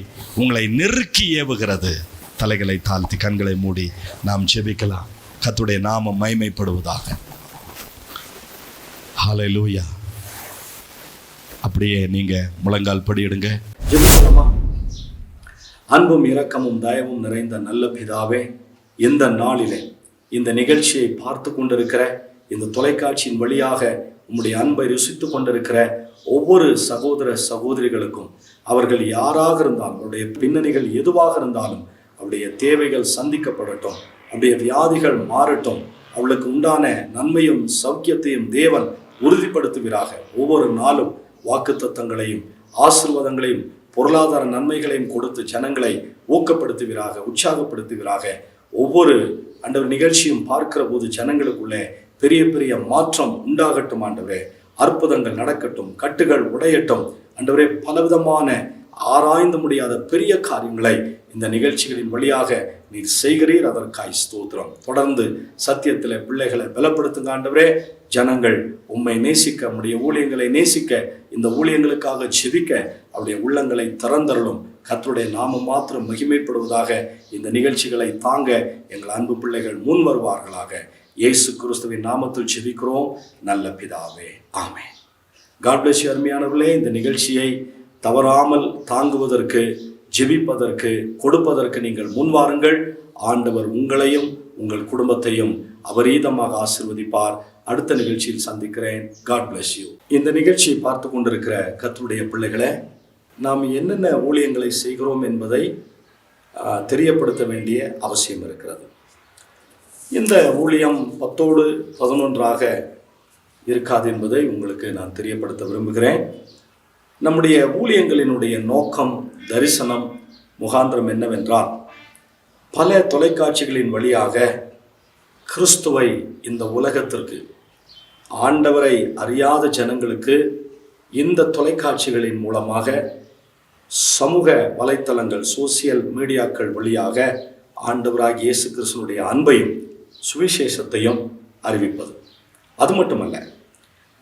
உங்களை நெருக்கி ஏவுகிறது. தலைகளை தாழ்த்தி கண்களை மூடி நாம் ஜெபிக்கலாம். கர்த்தருடைய நாமம் மகிமைப்படுவதாக. ஹல்லேலூயா. அப்படியே நீங்க முழங்கால் படியிடுங்க. ஜெபிக்கலாமா? அன்பும் இரக்கமும் தயவும் நிறைந்த நல்ல பிதாவே, இந்த நாளிலே இந்த நிகழ்ச்சியை பார்த்து கொண்டிருக்கிற, இந்த தொலைக்காட்சியின் வழியாக உம்முடைய அன்பை ருசித்து கொண்டிருக்கிற ஒவ்வொரு சகோதர சகோதரிகளுக்கும், அவர்கள் யாராக இருந்தாலும், அவருடைய பின்னணிகள் எதுவாக இருந்தாலும், அவருடைய தேவைகள் சந்திக்கப்படட்டும், அவருடைய வியாதிகள் மாறட்டும், அவளுக்கு உண்டான நன்மையும் சௌக்கியத்தையும் தேவன் உறுதிப்படுத்துவீராக. ஒவ்வொரு நாளும் வாக்குத்தத்தங்களையும் ஆசீர்வாதங்களையும் பொருளாதார நன்மைகளையும் கொடுத்து ஜனங்களை ஊக்கப்படுத்துவீராக, உற்சாகப்படுத்துவீராக. ஒவ்வொரு ஆண்டவர் நிகழ்ச்சியும் பார்க்கிற போது ஜனங்களுக்குள்ளே பெரிய பெரிய மாற்றம் உண்டாகட்டும் ஆண்டவரே. அற்புதங்கள் நடக்கட்டும், கட்டுகள் உடையட்டும் ஆண்டவரே. பலவிதமான ஆராய்ந்து முடியாத பெரிய காரியங்களை இந்த நிகழ்ச்சிகளின் வழியாக நீர் செய்கிறீர், அதற்காய் ஸ்தோத்திரம். தொடர்ந்து சத்தியத்தில் பிள்ளைகளை பலப்படுத்துங்க ஆண்டவரே. ஜனங்கள் உம்மை நேசிக்க, உம்முடைய ஊழியங்களை நேசிக்க, இந்த ஊழியங்களுக்காக ஜெபிக்க அவருடைய உள்ளங்களை திறந்தருளும். கர்த்தருடைய நாமம் மாத்திரம் மகிமைப்படுவதாக. இந்த நிகழ்ச்சிகளை தாங்க எங்கள் அன்பு பிள்ளைகள் முன் வருவார்களாக. இயேசு கிறிஸ்துவின் நாமத்தில் ஜெபிக்கிறோம் நல்ல பிதாவே, ஆமென். God bless you. அருமையானவர்களே, இந்த நிகழ்ச்சியை தவறாமல் தாங்குவதற்கு, ஜெபிப்பதற்கு, கொடுப்பதற்கு நீங்கள் முன்வாருங்கள். ஆண்டவர் உங்களையும் உங்கள் குடும்பத்தையும் அபரீதமாக ஆசீர்வதிப்பார். அடுத்த நிகழ்ச்சியில் சந்திக்கிறேன். God bless you. இந்த நிகழ்ச்சியை பார்த்து கொண்டிருக்கிற கர்த்தருடைய பிள்ளைகளை, நாம் என்னென்ன ஊழியங்களை செய்கிறோம் என்பதை தெரியப்படுத்த வேண்டிய அவசியம் இருக்கிறது. இந்த ஊழியம் 10ஓடு 11ஆக இருக்காது என்பதை உங்களுக்கு நான் தெரியப்படுத்த விரும்புகிறேன். நம்முடைய ஊழியங்களினுடைய நோக்கம், தரிசனம், முகாந்திரம் என்னவென்றால், பல தொலைக்காட்சிகளின் வழியாக கிறிஸ்துவை இந்த உலகத்திற்கு, ஆண்டவரை அறியாத ஜனங்களுக்கு இந்த தொலைக்காட்சிகளின் மூலமாக, சமூக வலைத்தளங்கள், சோசியல் மீடியாக்கள் வழியாக ஆண்டவராகிய இயேசு கிறிஸ்துவினுடைய அன்பையும் சுவிசேஷத்தையும் அறிவிப்பது. அது மட்டுமல்ல,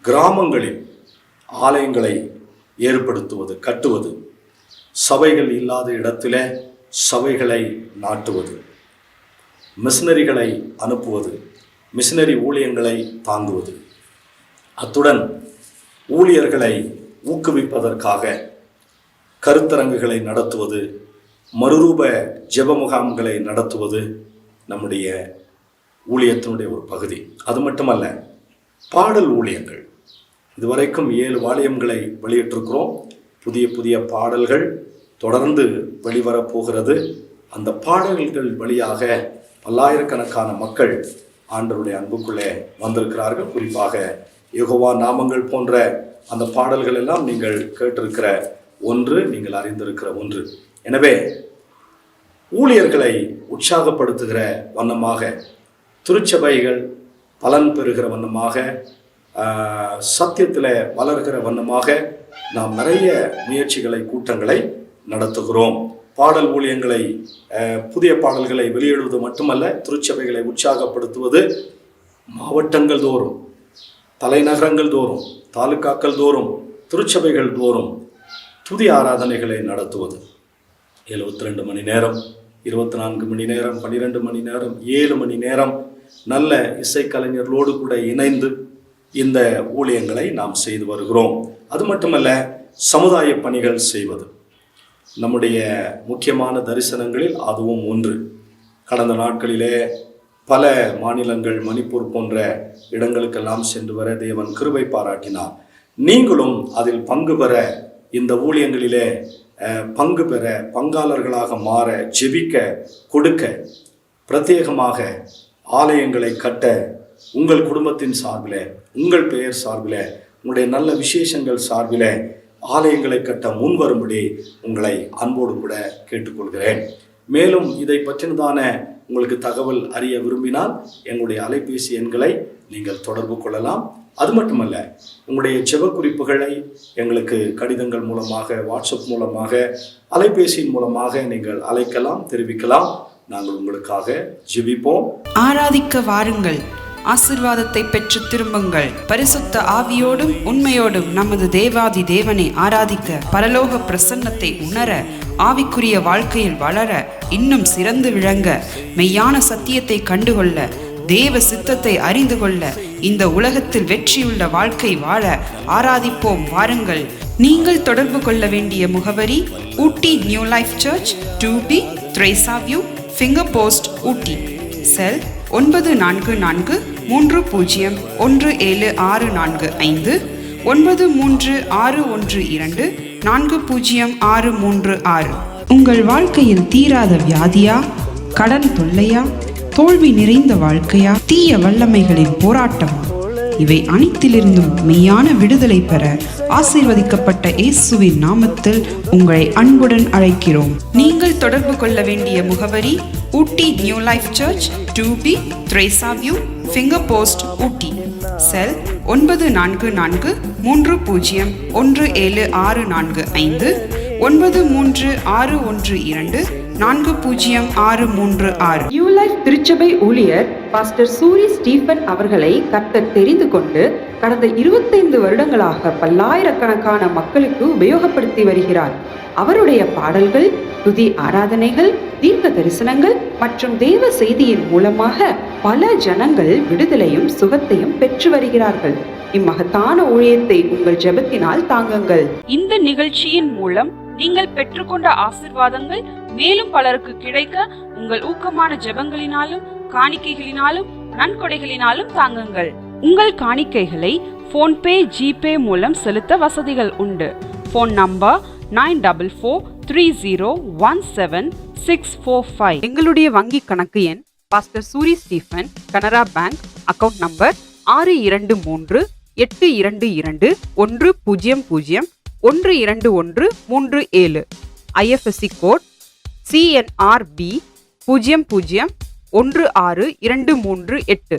கிராமங்களில் ஆலயங்களை ஏற்படுத்துவது, கட்டுவது, சபைகள் இல்லாத இடத்துல சபைகளை நாட்டுவது, மிஷனரிகளை அனுப்புவது, மிஷனரி ஊழியங்களை தாங்குவது, அத்துடன் ஊழியர்களை ஊக்குவிப்பதற்காக கருத்தரங்குகளை நடத்துவது, மறுரூப ஜெப முகாம்களை நடத்துவது நம்முடைய ஊழியத்தினுடைய ஒரு பகுதி. அது மட்டுமல்ல, பாடல் ஊழியங்கள். இதுவரைக்கும் 7 வால்யங்களை வெளியிட்டிருக்கிறோம். புதிய புதிய பாடல்கள் தொடர்ந்து வெளிவரப்போகிறது. அந்த பாடல்கள் வழியாக பல்லாயிரக்கணக்கான மக்கள் ஆண்டவருடைய அன்புக்குள்ளே வந்திருக்கிறார்கள். குறிப்பாக யெகோவா நாமங்கள் போன்ற அந்த பாடல்கள் எல்லாம் நீங்கள் கேட்டிருக்கிற ஒன்று, நீங்கள் அறிந்திருக்கிற ஒன்று. எனவே ஊழியர்களை உற்சாகப்படுத்துகிற வண்ணமாக, திருச்சபைகள் பலன் பெறுகிற வண்ணமாக, சத்தியத்தில் வளர்கிற வண்ணமாக நாம் நிறைய முயற்சிகளை, கூட்டங்களை நடத்துகிறோம். பாடல் ஊழியங்களை, புதிய பாடல்களை வெளியிடுவது மட்டுமல்ல, திருச்சபைகளை உற்சாகப்படுத்துவது, மாவட்டங்கள் தோறும், தலைநகரங்கள் தோறும், தாலுக்காக்கள் தோறும், திருச்சபைகள் தோறும் துதி ஆராதனைகளை நடத்துவது. 72 மணி நேரம், 24 மணி நேரம், 12 மணி நேரம், 7 மணி நேரம் நல்ல இசைக்கலைஞர்களோடு கூட இணைந்து இந்த ஊழியங்களை நாம் செய்து வருகிறோம். அது மட்டுமல்ல, சமுதாய பணிகள் செய்வது நம்முடைய முக்கியமான தரிசனங்களில் அதுவும் ஒன்று. கடந்த நாட்களிலே பல மாநிலங்கள், மணிப்பூர் போன்ற இடங்களுக்கெல்லாம் சென்று வர தேவன் கிருபை பாராட்டினார். நீங்களும் அதில் பங்கு பெற, இந்த ஊழியங்களிலே பங்கு பெற, பங்காளர்களாக மாற, ஜெபிக்க, கொடுக்க, பிரத்யேகமாக ஆலயங்களை கட்ட, உங்கள் குடும்பத்தின் சார்பில், உங்கள் பெயர் சார்பில், உங்களுடைய நல்ல விசேஷங்கள் சார்பில் ஆலயங்களை கட்ட முன்வரும்படி உங்களை அன்போடு கூட கேட்டுக்கொள்கிறேன். மேலும் இதை பற்றினதான உங்களுக்கு தகவல் அறிய விரும்பினால் எங்களுடைய அலைபேசி எண்களை நீங்கள் தொடர்பு கொள்ளலாம். அது மட்டுமல்ல, உங்களுடைய ஜெப குறிப்புகளை எங்களுக்கு கடிதங்கள் மூலமாக, வாட்ஸ்அப் மூலமாக, அலைபேசியின் மூலமாக நீங்கள் அழைக்கலாம், தெரிவிக்கலாம். நாங்கள் உங்களுக்காக ஜெபிப்போம். ஆராதிக்க வாருங்கள், ஆசீர்வாதத்தை பெற்று திரும்புங்கள். பரிசுத்த ஆவியோடும் உண்மையோடும் நமது தேவாதி தேவனை ஆராதிக்க, பரலோக பிரசன்னத்தை உணர, ஆவிக்குரிய வாழ்க்கையில் வளர, இன்னும் சிறந்து விளங்க, மெய்யான சத்தியத்தை கண்டுகொள்ள, தேவ சித்தத்தை அறிந்து கொள்ள, இந்த உலகத்தில் வெற்றியுள்ள வாழ்க்கை வாழ ஆராதிப்போம் வாருங்கள். நீங்கள் தொடர்பு கொள்ள வேண்டிய முகவரி: Ooty new life church, 2B Teresa view, finger post, Ooty. Cell 9443017645, 9361240636. உங்கள் வாழ்க்கையில் தீராத வியாதியா, கடன் தொல்லையா, தோல்வி நிறைந்த வாழ்க்கையா, தீய வல்லமைகளின் போராட்டமா? இவை அனைத்திலிருந்தும் மெய்யான விடுதலை பெற ஆசீர்வதிக்கப்பட்ட இயேசுவின் நாமத்தில் உங்களை அன்புடன் அழைக்கிறோம். நீங்கள் தொடர்பு கொள்ள வேண்டிய முகவரி: Ooty new life church, 2B Teresa view, finger post, Ooty. Cell 9443017645, 9361240636. New life திருச்சபை ஊழியர் பாஸ்டர் சூரி ஸ்டீபன் அவர்களை கர்த்தர் தெரிந்து கொண்டு கடந்த 25 வருடங்களாக பல்லாயிரக்கணக்கான மக்களுக்கு உபயோகப்படுத்தி வருகிறார். அவருடைய பாடல்கள், துதி ஆராதனைகள், தீர்க்க தரிசனங்கள் மற்றும் தேவ செய்தியின் மூலமாக பல ஜனங்கள் விடுதலையும் சுகத்தையும் பெற்று வருகிறார்கள். இம்மகத்தான ஊழியத்தை உங்கள் ஜெபத்தினால் தாங்குங்கள். இந்த நிகழ்ச்சியின் மூலம் நீங்கள் பெற்றுக்கொண்ட ஆசீர்வாதங்கள் மேலும் பலருக்கு கிடைக்க உங்கள் ஊக்கமான ஜெபங்களினாலும், காணிக்கைகளினாலும், நன்கொடைகளினாலும் தாங்குங்கள். உங்கள் காணிக்கைகளை போன்பே, ஜிபே மூலம் செலுத்த வசதிகள் உண்டு. Phone number 9443017645. எங்களுடைய வங்கி கணக்கு எண்: pastor Suri Stephen, Canara bank, account number 62380100121137. IFSC code CNRB 0016238.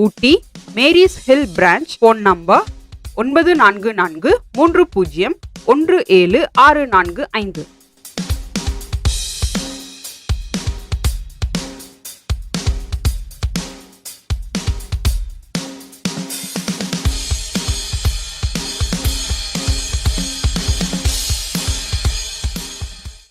Ooty Mary's hill branch. Phone number 9443017645.